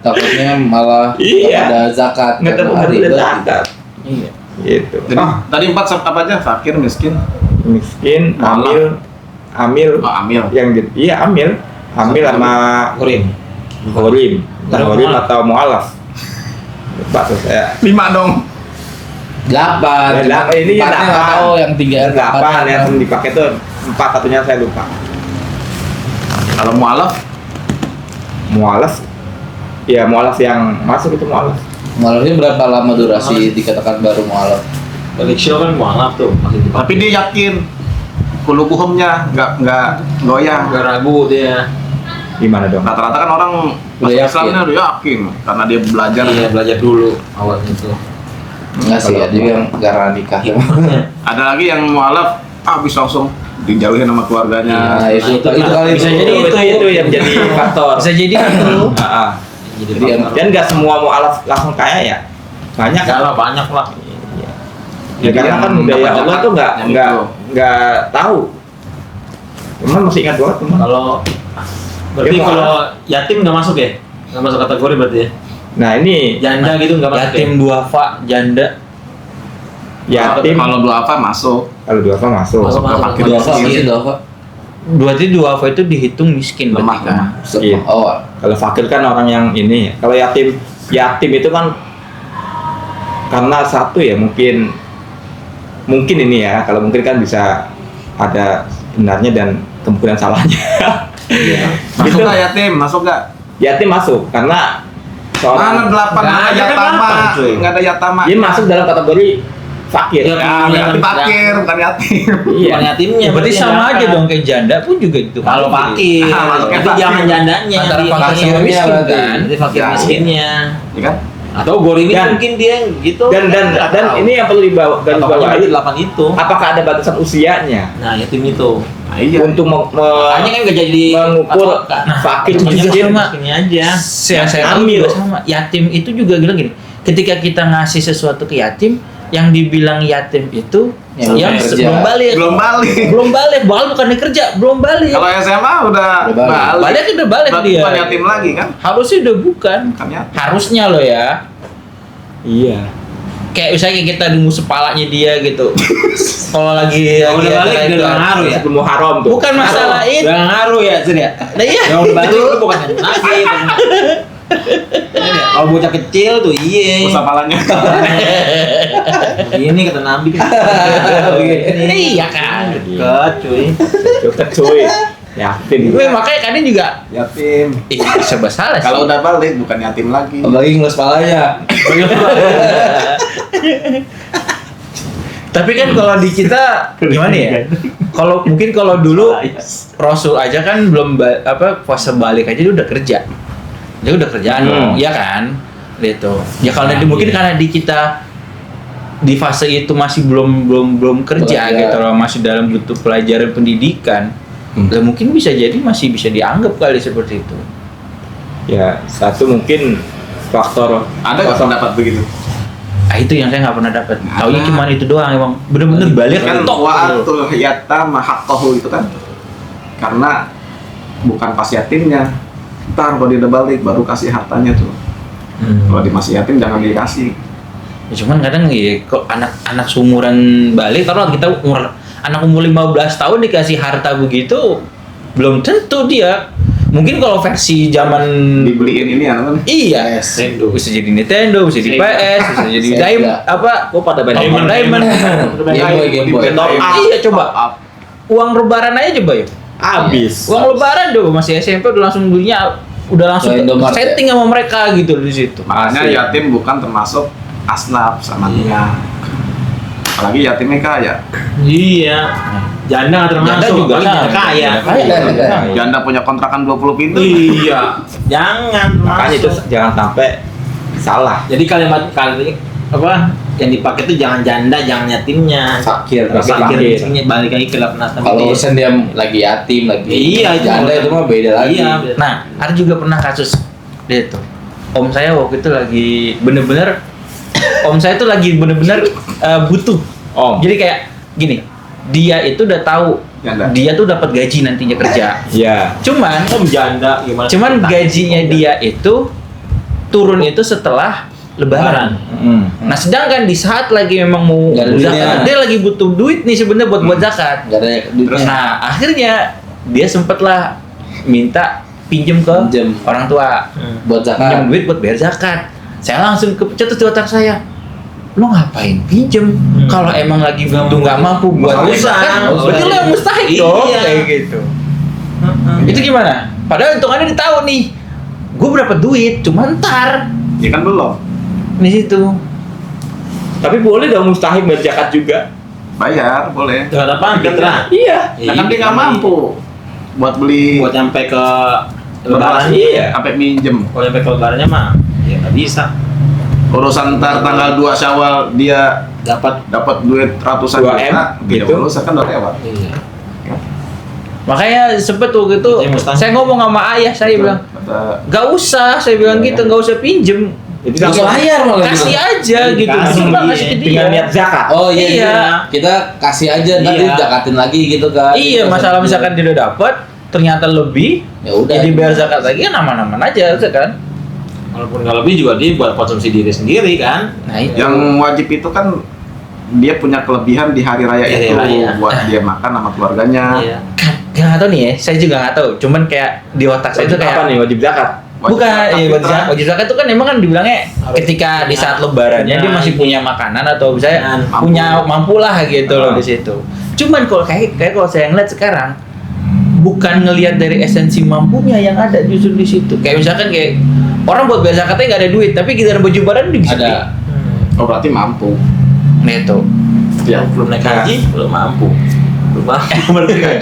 Speaker 3: Takutnya malah
Speaker 1: Iya.
Speaker 3: ada zakat.
Speaker 1: Nggak
Speaker 3: tiap
Speaker 1: tahu
Speaker 3: hari,
Speaker 1: udah
Speaker 3: berarti.
Speaker 1: zakat.
Speaker 4: Iya.
Speaker 1: Gitu.
Speaker 2: Jadi tadi 4 apa aja? Fakir, miskin,
Speaker 1: Miskin,
Speaker 2: Mualaf.
Speaker 1: amil,
Speaker 2: amil.
Speaker 1: yang gitu. Iya amil sama
Speaker 4: Kurim.
Speaker 1: horim, entah
Speaker 4: Berapa
Speaker 1: horim
Speaker 4: mualaf?
Speaker 1: atau mualaf. Lupa tuh saya.
Speaker 2: 5 dong.
Speaker 3: 8.
Speaker 1: Ya, ini
Speaker 3: Empatnya nggak
Speaker 1: 8.
Speaker 3: tahu yang 3
Speaker 1: Delapan yang dipakai tuh 4 satunya saya lupa.
Speaker 2: Kalau mualaf,
Speaker 1: Mualaf, ya mualaf yang masuk itu mualaf.
Speaker 3: Mualafnya berapa lama durasi dikatakan baru mualaf?
Speaker 4: Balik show kan mualaf tuh masih dipakai.
Speaker 2: tapi dia yakin kulubuhumnya nggak goyang.
Speaker 4: Nggak ragu dia.
Speaker 1: Gimana dong?
Speaker 2: Rata-rata kan orang
Speaker 3: Udah
Speaker 2: masuk
Speaker 3: yakin.
Speaker 2: Islamnya udah yakin karena dia belajar.
Speaker 4: Iya, belajar dulu awalnya tuh.
Speaker 3: Enggak sih, ada juga yang gara nikah.
Speaker 2: Ada lagi yang mualaf habis langsung dijauhin sama keluarganya.
Speaker 3: Nah, itu kali
Speaker 5: Bisa
Speaker 3: itu.
Speaker 5: jadi
Speaker 1: itu yang jadi faktor.
Speaker 5: Bisa jadi itu.
Speaker 3: Jadi yang
Speaker 1: Dan nggak semua mualaf langsung kaya ya. Banyak
Speaker 4: Enggak
Speaker 1: kan?
Speaker 4: lah, banyak lah.
Speaker 1: Ya, karena kan budaya
Speaker 2: dapat
Speaker 1: Allah tuh
Speaker 2: zakat yang itu.
Speaker 1: nggak tahu. Cuman masih ingat banget teman.
Speaker 4: Kalau berarti
Speaker 1: Dia mualaf.
Speaker 4: kalau yatim nggak masuk ya? Nggak masuk kategori berarti ya?
Speaker 1: Nah ini
Speaker 4: Janda gitu nggak masuk
Speaker 5: Yatim duafa, janda.
Speaker 1: yatim
Speaker 2: Kalau duafa masuk.
Speaker 1: kalau duafa masuk.
Speaker 4: Masuk.
Speaker 2: Kalau fakir
Speaker 3: dua apa
Speaker 2: miskin.
Speaker 3: sih, dua apa?
Speaker 5: Berarti duafa itu dihitung miskin
Speaker 2: Lemah,
Speaker 5: berarti kan.
Speaker 2: lemah.
Speaker 1: Miskin.
Speaker 3: Oh,
Speaker 1: Kalau fakir kan orang yang ini. Kalau yatim itu kan karena satu ya mungkin ini ya. Kalau mungkin kan bisa ada benarnya dan kemungkinan salahnya.
Speaker 2: Masuk
Speaker 1: Gitu.
Speaker 2: nggak yatim? Masuk nggak?
Speaker 1: Yatim masuk karena
Speaker 2: Mana
Speaker 1: seorang
Speaker 2: 8
Speaker 4: Nggak
Speaker 2: nggak ada
Speaker 4: ada kan
Speaker 2: yatama,
Speaker 4: delapan, cuy.
Speaker 2: nggak ada yatama.
Speaker 1: dia masuk dalam kategori fakir.
Speaker 4: Ya,
Speaker 2: Ya, berarti fakir bukan yatim.
Speaker 1: Iya.
Speaker 4: Bukan yatimnya.
Speaker 5: Ya, berarti sama
Speaker 4: yang
Speaker 5: aja
Speaker 4: zakat.
Speaker 5: dong kayak janda pun juga itu.
Speaker 4: Kalau fakir,
Speaker 2: Ah, masuknya
Speaker 4: tapi
Speaker 2: fakir.
Speaker 4: jangan jandanya.
Speaker 5: Antara
Speaker 4: di
Speaker 5: fakir sama
Speaker 3: fakirnya
Speaker 5: miskin
Speaker 3: berarti.
Speaker 5: kan.
Speaker 4: Jadi fakir
Speaker 2: Ya.
Speaker 4: miskinnya.
Speaker 2: Ya kan?
Speaker 4: Atau gorini
Speaker 1: Dan-
Speaker 4: mungkin dia gitu.
Speaker 1: Dan
Speaker 4: Nggak tahu.
Speaker 1: ini yang perlu dibawa dan
Speaker 4: Pokoknya
Speaker 1: dibawahi.
Speaker 4: berarti 8 itu.
Speaker 1: Apakah ada batasan usianya
Speaker 4: Nah, yatim itu.
Speaker 2: Nah, iya.
Speaker 1: untuk
Speaker 4: Makanya kan nggak jadi
Speaker 1: mengukur
Speaker 4: patokan.
Speaker 1: fakir
Speaker 5: itu juga
Speaker 1: miskin?
Speaker 5: sama.
Speaker 4: Miskinnya aja.
Speaker 5: Saya tahu
Speaker 1: Amil.
Speaker 5: juga sama. Yatim itu juga bilang gini. Ketika kita ngasih sesuatu ke yatim, yang dibilang yatim itu
Speaker 3: Yang
Speaker 5: yang
Speaker 3: belum
Speaker 5: belum
Speaker 3: kerja.
Speaker 5: balik.
Speaker 2: Belum balik.
Speaker 5: Belum balik, bahkan bukan kerja, belum balik.
Speaker 2: Kalau SMA udah
Speaker 3: Udah balik.
Speaker 2: balik.
Speaker 5: Balik udah balik
Speaker 2: Berarti
Speaker 5: dia.
Speaker 2: bukan yatim lagi kan?
Speaker 5: Harusnya udah bukan.
Speaker 2: Kan yatim.
Speaker 5: Harusnya loh ya.
Speaker 1: Iya.
Speaker 5: Kayak misalnya kita nunggu sepalanya dia gitu. Kalau lagi
Speaker 4: Kalau udah balik
Speaker 5: acara
Speaker 4: udah
Speaker 5: itu,
Speaker 4: nggak ngaruh ya.
Speaker 1: Sebelum haram tuh.
Speaker 5: Bukan masalah itu.
Speaker 4: Udah ngaruh ya, Sir ya.
Speaker 5: Nah iya.
Speaker 4: Yang udah balik itu bukan lagi. Kalau bocah kecil tuh iya.
Speaker 2: Musapalanya.
Speaker 4: Ini kata Nabi kan.
Speaker 5: Iya kan.
Speaker 4: Deket cuy.
Speaker 1: Deket cuy. Yatim.
Speaker 5: Gue makanya kadang juga
Speaker 2: Yatim.
Speaker 5: serba salah sih.
Speaker 2: Kalau udah balik bukan yatim lagi.
Speaker 3: Apalagi ngelus palanya.
Speaker 5: Tapi kan kalau di kita gimana ya? Kalau mungkin kalau dulu Rasul aja kan belum puasa balik aja dia udah kerja. Dia udah kerjaan dong, iya kan? Gitu. Ya kalau nanti mungkin karena di kita di fase itu masih belum kerja
Speaker 3: Belajar.
Speaker 5: gitu loh, masih dalam bentuk pelajaran pendidikan. Dan mungkin bisa jadi masih bisa dianggap kali seperti itu.
Speaker 1: Ya, satu mungkin faktor
Speaker 2: Ada nggak pendapat begitu?
Speaker 5: Ah itu yang saya nggak pernah dapat.
Speaker 2: Ada.
Speaker 5: Taunya cuma itu doang emang bener-bener balik
Speaker 2: Kan
Speaker 5: tok.
Speaker 2: wa'atul yatama haqqahu itu kan karena bukan pas yatimnya. Ntar kalau dia udah balik baru kasih hartanya tuh. Kalau dia masih yatim jangan dikasih.
Speaker 5: Ya, cuman kadang ya kok anak seumuran balik taruh kita anak umur 15 tahun dikasih harta begitu belum tentu dia. Mungkin kalau versi zaman
Speaker 2: Dibeliin ini ya teman.
Speaker 5: iya,
Speaker 4: Nintendo.
Speaker 5: bisa jadi Nintendo, bisa jadi PS, bisa jadi
Speaker 3: Sega.
Speaker 5: Diamond apa?
Speaker 1: Oh, pada banyak
Speaker 5: Diamond.
Speaker 3: Game Boy.
Speaker 2: Top up.
Speaker 5: Iya, coba.
Speaker 2: Top up.
Speaker 5: Uang lebaran aja coba ya.
Speaker 1: habis.
Speaker 5: Uang lebaran dong masih SMP udah langsung belinya udah langsung
Speaker 3: Ke Indomaret
Speaker 5: setting sama mereka gitu di situ.
Speaker 2: Makanya
Speaker 1: Asli.
Speaker 2: yatim bukan termasuk asnaf sama dia. Apalagi yatimnya kaya.
Speaker 4: Iya. Janda nggak termasuk.
Speaker 5: Janda juga
Speaker 4: paling janda kaya.
Speaker 2: Janda punya kontrakan 20 pintu.
Speaker 4: Iya. Jangan
Speaker 1: Makanya itu
Speaker 4: termasuk.
Speaker 1: jangan sampai salah.
Speaker 4: Jadi kalimat kali apa yang dipakai itu jangan janda, jangan yatimnya.
Speaker 3: Fakir.
Speaker 4: Fakir
Speaker 1: fakir.
Speaker 4: miskinnya balik lagi ke lapan atas.
Speaker 3: Kalau urusan dia lagi yatim lagi.
Speaker 4: Iya, itu
Speaker 3: janda
Speaker 4: urusan.
Speaker 3: itu mah beda lagi.
Speaker 4: Iya.
Speaker 5: Nah, ada juga pernah kasus dia tuh. Om saya waktu itu lagi bener-bener om saya tuh lagi bener-bener butuh.
Speaker 1: Om.
Speaker 5: Jadi kayak gini, dia itu udah tahu
Speaker 2: Janda.
Speaker 5: dia tuh dapat gaji nantinya kerja.
Speaker 1: Iya.
Speaker 5: Cuman
Speaker 4: Janda gimana?
Speaker 5: cuman gajinya dia itu turun itu setelah lebaran. Nah, sedangkan di saat lagi memang mau
Speaker 3: Nggak ada
Speaker 5: zakat,
Speaker 3: duitnya.
Speaker 5: dia lagi butuh duit nih sebenarnya buat zakat.
Speaker 3: Gak ada duitnya.
Speaker 5: Nah, akhirnya dia sempatlah minta pinjem ke
Speaker 3: Pinjem.
Speaker 5: orang tua.
Speaker 3: Buat
Speaker 5: Pinjem
Speaker 3: zakat.
Speaker 5: duit buat bayar zakat. Saya langsung kecetus di otak saya. Lo ngapain pinjem? Kalau emang lagi butuh nggak mampu buat
Speaker 2: Nggak
Speaker 5: bayar
Speaker 2: usah,
Speaker 5: zakat,
Speaker 4: nggak usah.
Speaker 5: berarti lo yang mustahil
Speaker 4: Iya.
Speaker 5: dong kayak gitu. Itu gimana? Padahal hitungannya dia tahu nih. Gue berapa duit, cuma ntar
Speaker 2: Ya kan belum.
Speaker 5: di situ.
Speaker 1: Tapi boleh dong mustahil bayar zakat juga.
Speaker 2: Bayar boleh.
Speaker 4: Jangan apa? Fitrah.
Speaker 1: Iya.
Speaker 2: Nah, kan dia nggak mampu buat beli
Speaker 4: Buat nyampe ke lebaran.
Speaker 1: Iya.
Speaker 2: sampai minjem.
Speaker 4: Kalau nyampe ke lebarannya mah ya nggak bisa.
Speaker 2: Urusan ntar tanggal 2 Syawal dia
Speaker 4: Dapat.
Speaker 2: dapat duit ratusan
Speaker 1: 2M,
Speaker 2: juta,
Speaker 1: gitu.
Speaker 2: urusan kan udah lewat.
Speaker 4: Iya.
Speaker 5: Makanya sempet waktu itu
Speaker 4: Jadi mustahil.
Speaker 5: saya ngomong sama ayah, saya bilang,
Speaker 2: Kata,
Speaker 5: gak usah, saya bilang
Speaker 1: Iya.
Speaker 5: gitu, gak usah pinjem.
Speaker 1: Itu
Speaker 3: Terus bayar malah
Speaker 5: Kasih
Speaker 3: gitu.
Speaker 5: aja gitu,
Speaker 1: Kasih.
Speaker 5: cuma kasih ke
Speaker 1: Dengan
Speaker 5: dia.
Speaker 1: niat zakat.
Speaker 3: Oh iya,
Speaker 5: Iya.
Speaker 3: kita kasih aja nanti
Speaker 4: Iya.
Speaker 3: zakatin lagi gitu kan.
Speaker 5: Iya, masalah misalkan dia udah dapat, ternyata lebih,
Speaker 3: Ya udah.
Speaker 5: jadi bayar zakat lagi kan aman-aman aja, kan?
Speaker 4: Walaupun nggak lebih juga dia buat konsumsi diri sendiri kan.
Speaker 5: Nah itu.
Speaker 2: yang wajib itu kan dia punya kelebihan di hari raya
Speaker 4: Hari
Speaker 2: itu
Speaker 4: raya.
Speaker 2: buat dia makan sama keluarganya.
Speaker 4: Iya.
Speaker 5: Gak tau nih ya, saya juga gak tahu. Cuman kayak di otak saya itu
Speaker 1: Wajib
Speaker 5: kayak
Speaker 1: apa nih wajib zakat?
Speaker 2: Wajib
Speaker 5: bukan,
Speaker 2: zakat,
Speaker 5: ya,
Speaker 2: fitrah.
Speaker 5: wajib zakat itu kan emang kan dibilangnya
Speaker 4: Harus
Speaker 5: ketika di
Speaker 4: punya-
Speaker 5: saat lebarannya dia masih punya makanan atau misalnya punya mampu lah gitu loh di situ. Cuman kalau kayak kalau saya ngeliat sekarang bukan ngelihat dari esensi mampunya yang ada justru di situ. Kayak misalkan kayak orang buat bayar zakatnya nggak ada duit, tapi giliran baju lebaran dia bisa beli.
Speaker 3: Ada.
Speaker 2: Oh berarti mampu.
Speaker 5: Nah itu.
Speaker 2: Ya.
Speaker 4: Belum naik haji, belum mampu. Belum mampu berarti kan.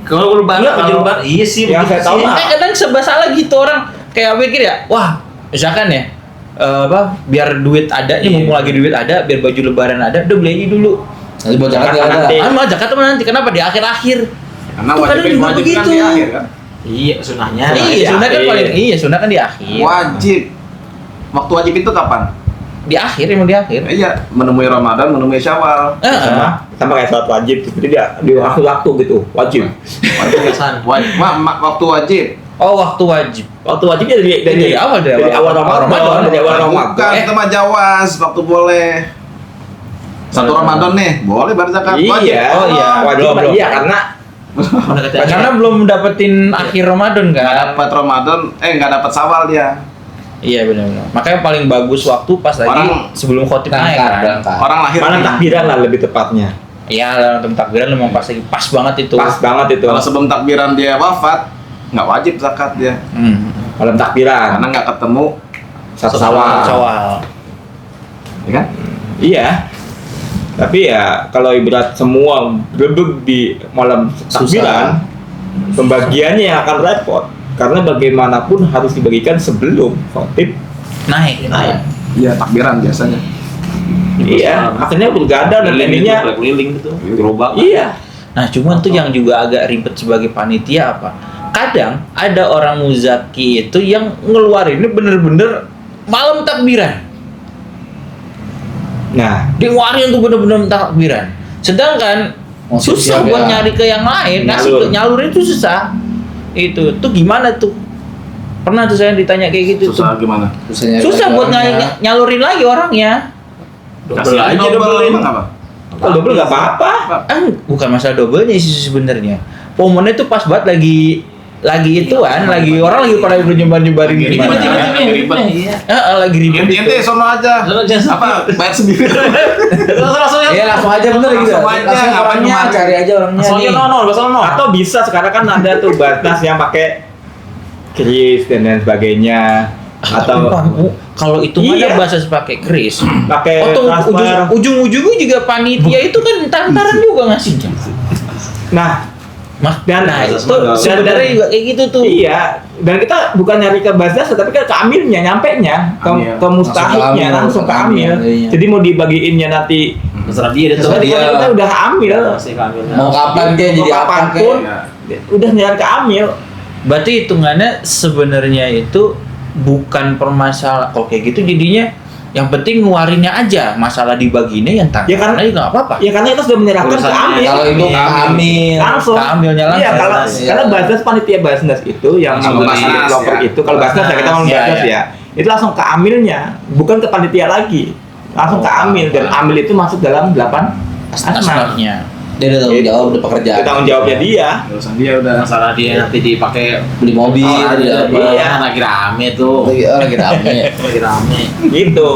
Speaker 4: Kalau belum
Speaker 1: Iya, kalau
Speaker 4: lebaran, iya sih.
Speaker 1: yang
Speaker 4: begitu
Speaker 1: saya tahu
Speaker 4: sih.
Speaker 1: mah-
Speaker 5: Kadang serba salah gitu orang kayak mikir ya, wah misalkan ya biar duit ada nih mumpung lagi duit ada, biar baju lebaran ada, udah beli aja dulu.
Speaker 3: Nanti buat zakat
Speaker 1: Zakat
Speaker 3: nggak ada.
Speaker 1: nanti.
Speaker 5: Ah, zakat mah nanti kenapa di akhir-akhir?
Speaker 2: Karena
Speaker 5: Tuh,
Speaker 2: wajib
Speaker 5: kadang juga
Speaker 2: wajib kan
Speaker 5: begitu.
Speaker 2: di akhir kan.
Speaker 4: Iya, sunahnya.
Speaker 1: Sunah di
Speaker 5: Iya, sunnah kan
Speaker 1: akhir.
Speaker 5: paling sunnah kan di akhir.
Speaker 2: Wajib. Waktu wajib itu kapan?
Speaker 5: Di akhir emang di akhir.
Speaker 2: Iya, menemui Ramadan, menemui Syawal.
Speaker 1: Sama kayak sholat wajib, seperti dia di waktu gitu, wajib.
Speaker 2: Wajib. Waktu wajib.
Speaker 5: Oh, waktu wajib.
Speaker 1: Waktu wajibnya dari
Speaker 5: awal
Speaker 1: dari awal Ramadan, dari awal
Speaker 2: Bukan,
Speaker 1: Ramadan.
Speaker 2: itu mah jawas, waktu boleh. Satu Ramadan nih, boleh bayar zakat. Wajib.
Speaker 1: Iya,
Speaker 5: Oh, iya.
Speaker 1: wajib
Speaker 5: Belum.
Speaker 1: iya karena
Speaker 5: Karena belum dapetin akhir Ramadan
Speaker 2: Nggak
Speaker 5: kan.
Speaker 2: dapat Ramadan, nggak dapat Syawal dia.
Speaker 5: Iya benar-benar. Makanya paling bagus waktu pas lagi
Speaker 2: Orang
Speaker 5: sebelum khotib naik kan.
Speaker 3: Berangkat.
Speaker 2: Orang lahir
Speaker 1: mana
Speaker 2: nih.
Speaker 1: takbiran lah lebih tepatnya.
Speaker 5: Iya, dalam takbiran memang pas lagi pas banget itu.
Speaker 1: Pas banget itu.
Speaker 2: Kalau sebelum takbiran dia wafat, nggak wajib zakat dia.
Speaker 1: Malam takbiran,
Speaker 2: Karena nggak ketemu
Speaker 1: satu Syawal.
Speaker 5: Syawal.
Speaker 2: ya kan?
Speaker 1: Iya. Tapi ya kalau ibarat semua bebek di malam takbiran, pembagiannya yang akan repot. Karena bagaimanapun harus dibagikan sebelum khotib.
Speaker 5: Naik.
Speaker 2: Iya, takbiran biasanya.
Speaker 1: Iya, akhirnya bergadang dan endingnya.
Speaker 4: keliling gitu. Gerobak.
Speaker 1: Iya.
Speaker 5: Nah, cuman tuh yang juga agak ribet sebagai panitia apa? Kadang ada orang muzaki itu yang ngeluarinnya bener-bener malam takbiran.
Speaker 1: Nah,
Speaker 5: Dikeluarin tuh bener-bener takbiran. Sedangkan
Speaker 3: Oh,
Speaker 5: susah
Speaker 3: siap
Speaker 5: buat
Speaker 3: ya.
Speaker 5: nyari ke yang lain,
Speaker 1: Nyalur.
Speaker 5: nyalurin itu susah. Itu tuh gimana tuh? Pernah tuh saya ditanya kayak gitu
Speaker 2: Susah
Speaker 5: tuh.
Speaker 2: gimana?
Speaker 5: Susah buat nyalurin lagi orangnya.
Speaker 2: Kasih aja dobelin. Apa?
Speaker 1: kalau double nggak apa-apa.
Speaker 5: Bukan masalah dobelnya sih sebenarnya. Momennya tuh pas banget lagi ituan, lagi orang lagi pada nyebar-nyebarin
Speaker 2: Lagi
Speaker 5: gimana.
Speaker 2: ribet.
Speaker 5: Lagi ribet.
Speaker 2: Ente sono aja. Apa? Bayar sendiri.
Speaker 4: Langsung
Speaker 3: Iya langsung aja bener gitu.
Speaker 2: Langsung aja,
Speaker 3: Langsung
Speaker 2: ngapain
Speaker 3: orangnya
Speaker 2: kemarin?
Speaker 3: cari aja orangnya
Speaker 4: Langsung
Speaker 3: nih.
Speaker 4: aja nol, basal nol.
Speaker 1: Atau bisa sekarang kan ada tuh batas yang pakai kris dan lain sebagainya. atau
Speaker 5: kalau itu
Speaker 1: Iya.
Speaker 5: ada bahasa pakai kris.
Speaker 1: pakai
Speaker 5: Atau
Speaker 1: transfer.
Speaker 5: ujung-ujungnya juga panitia itu kan tantaran juga ngasihnya.
Speaker 1: Nah, dan
Speaker 4: Nah,
Speaker 1: itu
Speaker 5: Sebenarnya juga kayak gitu tuh.
Speaker 1: iya, dan kita bukan nyari ke Basnas tapi ke amilnya, nyampe-nya
Speaker 2: Amil.
Speaker 1: ke mustahiknya, langsung ke amil.
Speaker 3: Iya.
Speaker 1: Jadi mau dibagiinnya nanti
Speaker 4: Terserah dia itu.
Speaker 3: Terserah
Speaker 1: tadi
Speaker 3: dia.
Speaker 1: kan kita udah amil.
Speaker 4: Masih keambilnya.
Speaker 3: Mau kapan kayak jadi apa
Speaker 1: kapanpun
Speaker 3: kayak.
Speaker 1: udah nyari ke amil.
Speaker 5: Berarti hitungannya sebenarnya itu bukan permasalahan. Kalau kayak gitu jadinya yang penting ngeluarinnya aja, masalah dibagiinnya yang
Speaker 1: Ya kan-
Speaker 5: tantangannya juga nggak apa-apa.
Speaker 1: Ya karena itu sudah menyerahkan ke
Speaker 4: Urusannya.
Speaker 1: amil.
Speaker 3: Kalau itu hamil.
Speaker 1: langsung
Speaker 5: Ke amilnya langsung.
Speaker 1: Iya, kalau
Speaker 3: Iya.
Speaker 1: karena Basnas panitia Basnas itu yang
Speaker 2: Langsung
Speaker 1: mengurusi
Speaker 2: Basnas,
Speaker 1: developer
Speaker 2: ya.
Speaker 1: itu kalau Basnas ya kita ngomong
Speaker 5: Iya,
Speaker 1: Basnas
Speaker 5: iya.
Speaker 1: ya. Itu langsung ke amilnya, bukan ke panitia lagi. Langsung ke amil dan amil itu masuk dalam 8 asnaf.
Speaker 5: Asnafnya.
Speaker 3: Dia udah tanggung
Speaker 1: Gitu.
Speaker 3: jawab udah pekerjaan.
Speaker 1: Itu tanggung jawabnya dia.
Speaker 2: Urusan dia udah.
Speaker 4: Masalah dia nanti dipakai
Speaker 3: Beli mobil,
Speaker 4: Oh,
Speaker 3: dia
Speaker 4: ada
Speaker 3: apa.
Speaker 1: Iya.
Speaker 4: lagi rame tuh.
Speaker 3: Lagi rame.
Speaker 4: Lagi rame.
Speaker 1: Gitu.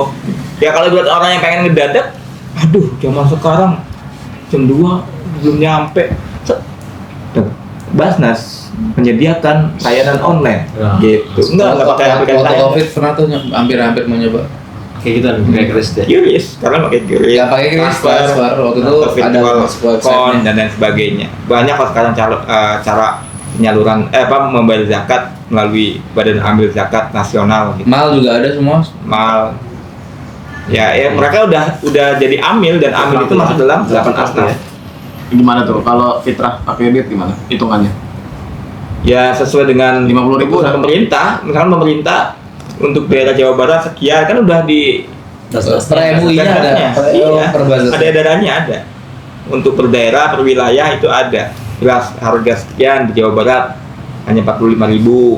Speaker 1: Ya kalau buat orang yang pengen ngedadak, aduh, zaman sekarang jam 2 belum nyampe. Tuh, Basnas menyediakan layanan online.
Speaker 4: Ya.
Speaker 1: Gitu. Enggak pakai aplikasi
Speaker 3: Waktu
Speaker 1: lain.
Speaker 3: Covid pernah tuh hampir mau nyoba.
Speaker 4: Kayak gitu kan, kayak Chris deh.
Speaker 1: Qris, karena pakai Qris.
Speaker 3: Nggak pakai Qris, transfer. Waktu itu
Speaker 1: transfer
Speaker 3: ada
Speaker 1: virtual
Speaker 3: masuk website-nya.
Speaker 1: account dan lain sebagainya. Banyak kok sekarang cara penyaluran membayar zakat melalui Badan Amil Zakat Nasional gitu.
Speaker 3: Mal juga ada semua.
Speaker 1: Mal. Ya, mereka udah jadi amil dan amil itu masuk dalam 8 asnaf.
Speaker 2: Gimana tuh kalau fitrah pakai duit gimana hitungannya?
Speaker 1: Ya sesuai dengan
Speaker 2: 50.000
Speaker 1: keputusan
Speaker 2: udah.
Speaker 1: pemerintah. Misalkan pemerintah untuk daerah Jawa Barat sekian kan udah di
Speaker 3: Per MUI-nya ada.
Speaker 1: Iya,
Speaker 3: Per bazar.
Speaker 1: ada edarannya ada. Untuk per daerah, per wilayah itu ada. Jelas harga sekian di Jawa Barat hanya 45.000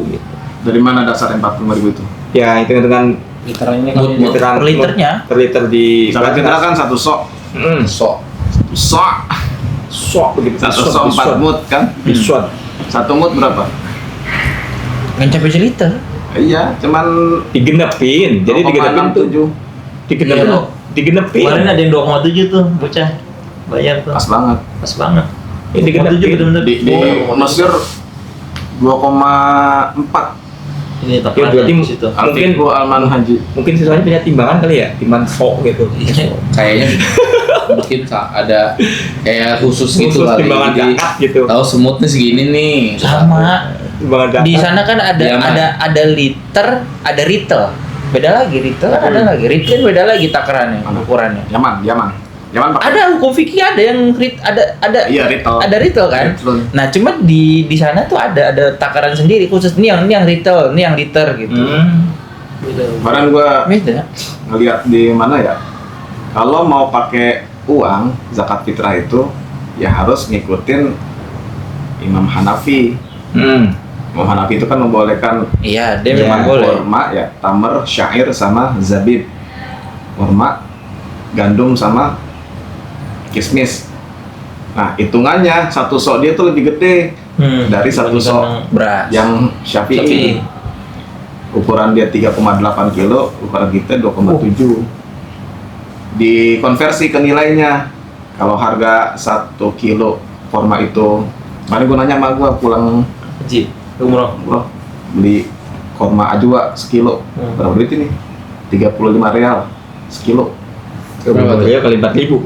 Speaker 1: gitu.
Speaker 2: Dari mana dasarnya 45.000 itu?
Speaker 1: Ya itu dengan
Speaker 4: Literannya
Speaker 1: meteran
Speaker 5: per liternya.
Speaker 1: per liter di
Speaker 2: Misalnya kita kan satu sok,
Speaker 3: Sok.
Speaker 2: sok,
Speaker 1: sok begitu.
Speaker 2: satu sok 4 mut kan?
Speaker 1: Bisuan.
Speaker 2: Satu mut berapa?
Speaker 5: Nggak sampai seliter.
Speaker 2: Iya, cuman
Speaker 1: Digenepin. Jadi digenepin tuh
Speaker 2: 0,67.
Speaker 1: digenepin.
Speaker 4: Iya.
Speaker 1: Digenepin.
Speaker 4: Kemarin ada yang 2,7 tuh, bocah. Bayar tuh.
Speaker 2: Pas banget.
Speaker 4: Pas banget.
Speaker 1: Ya, digenepin.
Speaker 4: 2,7 bener-bener.
Speaker 2: Di Mesir 2,4.
Speaker 4: Ini
Speaker 1: Ya,
Speaker 4: takarannya
Speaker 1: berarti
Speaker 4: di situ.
Speaker 2: Artiku Alman Haji.
Speaker 1: Mungkin siswanya punya timbangan kali ya, timbangan sok gitu.
Speaker 3: Kayaknya mungkin ada kayak khusus gitu
Speaker 1: Khusus
Speaker 3: kali.
Speaker 1: timbangan
Speaker 3: Jadi
Speaker 1: zakat gitu.
Speaker 3: tahu semutnya segini nih.
Speaker 5: Sama.
Speaker 1: Timbangan zakat.
Speaker 5: Di sana kan ada
Speaker 3: Diaman.
Speaker 5: ada liter, ada retail. Beda lagi retail kan ada lagi. Retail beda lagi takarannya,
Speaker 2: Mana?
Speaker 5: ukurannya.
Speaker 2: Yaman pakai.
Speaker 5: Ada hukum fikih ada yang ada
Speaker 2: Iya, retail.
Speaker 5: ada retail kan.
Speaker 2: Retail.
Speaker 5: Nah, cuma di sana tuh ada takaran sendiri khusus ini yang retail, ini yang liter gitu.
Speaker 2: Kemarin gua
Speaker 5: Beda.
Speaker 2: ngeliat di mana ya, kalau mau pakai uang zakat fitrah itu ya harus ngikutin Imam Hanafi. Imam Hanafi itu kan membolehkan
Speaker 5: Iya, dia
Speaker 1: Ya,
Speaker 5: memang boleh.
Speaker 2: kurma ya, tamar, syair sama zabib. Kurma, gandum sama kismis. Nah, hitungannya satu sok dia tuh lebih gede dari satu sok
Speaker 5: Beras.
Speaker 2: yang Syafi'i. Ukuran dia 3,8 kilo, ukuran kita 2,7. Dikonversi ke nilainya. Kalau harga 1 kilo kurma itu, kemarin gue nanya sama gue pulang
Speaker 4: Haji, umroh.
Speaker 2: bro, beli kurma ajwa sekilo, berapa duit ini? 35 real sekilo.
Speaker 3: Berapa tuh?
Speaker 1: Ya kali 4.000.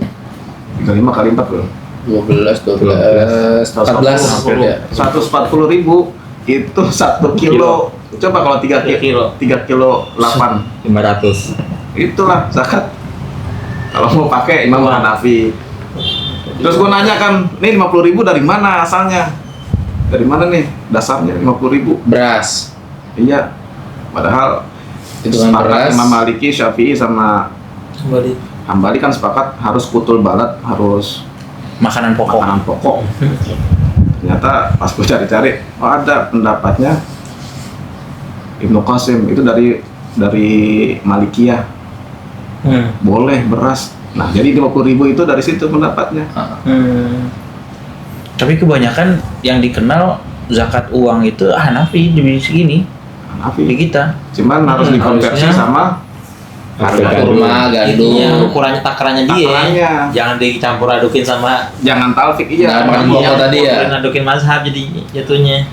Speaker 2: 35 kali 4 bro.
Speaker 3: 12, 14 ya.
Speaker 2: 140.000 itu 1 kilo. Coba kalau 3 kilo, 3 kilo 8.
Speaker 1: 500.
Speaker 2: Itulah zakat. Kalau mau pakai Imam Hanafi. Terus gue nanya kan, nih 50.000 dari mana asalnya? Dari mana nih dasarnya 50.000?
Speaker 3: Beras.
Speaker 2: Iya. Padahal
Speaker 3: Hitungan
Speaker 2: sepakat
Speaker 3: beras.
Speaker 2: Imam Maliki, Syafi'i sama
Speaker 4: Kembali.
Speaker 2: Hambali kan sepakat harus kutul balat, harus
Speaker 5: Makanan pokok.
Speaker 2: makanan pokok. Ternyata pas gue cari-cari, oh ada pendapatnya Ibnu Qasim itu dari Malikiyah, boleh beras. Nah jadi 50.000 itu dari situ pendapatnya.
Speaker 5: Tapi kebanyakan yang dikenal zakat uang itu Hanafi di segini di
Speaker 2: Hanafi.
Speaker 5: kita.
Speaker 2: Cuman harus dikonversi
Speaker 4: harusnya
Speaker 2: sama harga
Speaker 3: Kurma, gandum.
Speaker 4: Ininya ukurannya takarannya dia.
Speaker 2: Takarannya.
Speaker 4: Jangan dicampur adukin sama
Speaker 2: Jangan talfik
Speaker 3: Nah,
Speaker 2: iya.
Speaker 3: makan pokok tadi ya.
Speaker 4: Adukin mazhab jadi jatuhnya.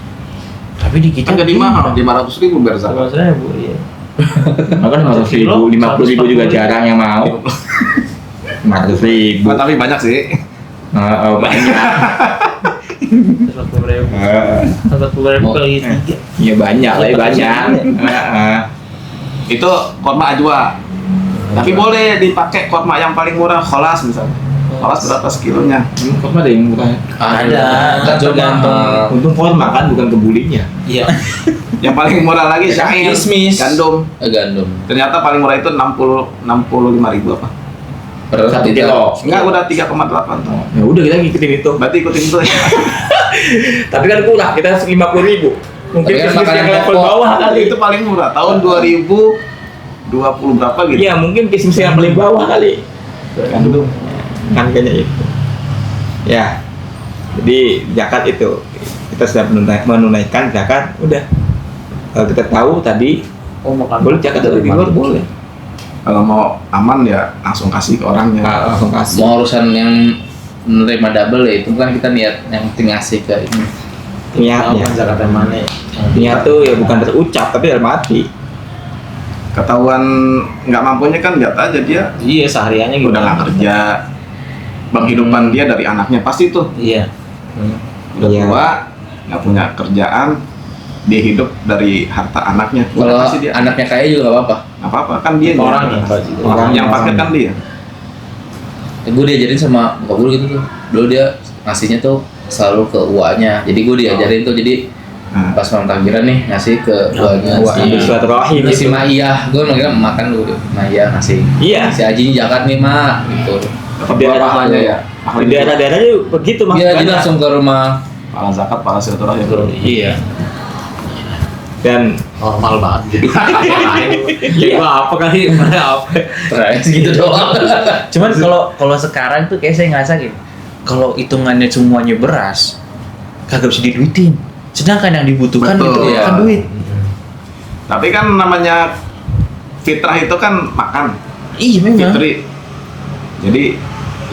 Speaker 5: Tapi di kita
Speaker 2: Kan jadi mahal, 500.000 biar zakat.
Speaker 4: 500.000 iya.
Speaker 1: Maka 500.000, 50.000 juga jarang yang mau. 500.000.
Speaker 2: Tapi banyak sih.
Speaker 1: Banyak.
Speaker 4: 40.000 kali 3.
Speaker 1: Iya banyak lah, banyak.
Speaker 2: Itu korma ajwa. Tapi boleh dipakai korma yang paling murah, kholas misalnya. Kholas berapa sekilonya?
Speaker 1: Kok ada yang murah?
Speaker 4: Ada.
Speaker 3: Kan
Speaker 4: Tergantung.
Speaker 1: Untung forma kan bukan kebulinya.
Speaker 4: Iya.
Speaker 2: Yang paling murah lagi syair,
Speaker 3: Kismis.
Speaker 2: gandum.
Speaker 3: Gandum.
Speaker 2: Ternyata paling murah itu 65.000 apa?
Speaker 3: Per
Speaker 1: 1
Speaker 3: liter.
Speaker 1: kilo.
Speaker 2: Enggak, udah 3,8 tuh.
Speaker 1: Ya udah kita ngikutin itu.
Speaker 2: Berarti ikutin itu ya.
Speaker 1: Tapi kan kurang, kita 50.000. Mungkin
Speaker 3: Tapi kan
Speaker 1: bisnis
Speaker 3: makanan
Speaker 1: yang level
Speaker 3: pokok.
Speaker 1: bawah kali.
Speaker 2: Itu paling murah tahun 2020 berapa gitu.
Speaker 1: Iya mungkin bisnis yang paling bawah kali.
Speaker 2: Gandum.
Speaker 1: Kan kayaknya itu. Ya. Jadi zakat itu kita sudah menunaikan zakat, udah. Kalau kita tahu tadi boleh zakat dari luar boleh.
Speaker 2: Kalau mau aman ya langsung kasih ke orangnya.
Speaker 1: Langsung kasih.
Speaker 3: Mau urusan yang menerima double ya itu kan kita niat yang penting ngasih ke ini.
Speaker 1: Niatnya.
Speaker 4: Zakat yang mana?
Speaker 1: Niat tuh ya bukan terucap tapi dalam hati.
Speaker 2: Ketahuan nggak mampunya kan lihat aja dia
Speaker 4: Iya, sehariannya
Speaker 2: udah
Speaker 4: gimana?
Speaker 2: nggak kerja. Penghidupan dia dari anaknya pasti tuh.
Speaker 4: Iya.
Speaker 2: Udah
Speaker 1: Iya.
Speaker 2: tua, nggak punya kerjaan, dia hidup dari harta anaknya.
Speaker 3: Kalau
Speaker 2: Udah kasih dia.
Speaker 3: anaknya kaya juga nggak apa-apa.
Speaker 2: Nggak apa-apa kan dia
Speaker 4: Orangnya.
Speaker 2: yang pakai kan dia.
Speaker 3: Gue diajarin sama bokap gue gitu tuh. Dulu dia ngasihnya tuh selalu ke uaknya. Jadi gue diajarin tuh jadi
Speaker 2: Nah,
Speaker 3: pas malam takbiran nih ngasih ke uaknya.
Speaker 1: Wah, ambil silaturahim
Speaker 3: Ini si
Speaker 1: itu.
Speaker 3: Maiyah, gue manggilnya makan dulu. Maiyah ngasih.
Speaker 1: Iya.
Speaker 3: Si Aji ini zakat nih mak, gitu.
Speaker 2: dapat dua pahalanya ya.
Speaker 1: Di daerah-daerah itu begitu
Speaker 3: Iya, jadi
Speaker 1: maksudnya.
Speaker 3: langsung ke rumah.
Speaker 2: Pahala zakat, pahala silaturahim.
Speaker 3: Iya.
Speaker 1: Dan
Speaker 4: Normal banget gitu.
Speaker 1: Iya.
Speaker 5: apa kali? Apa?
Speaker 3: Terakhir gitu doang.
Speaker 5: Cuman kalau sekarang tuh kayak saya ngerasa gini, kalau hitungannya semuanya beras, kagak bisa diduitin. Sedangkan yang dibutuhkan
Speaker 2: Betul,
Speaker 5: itu
Speaker 3: ya.
Speaker 5: bukan duit.
Speaker 2: Tapi kan namanya fitrah itu kan makan,
Speaker 5: Iya memang.
Speaker 2: fitri. Jadi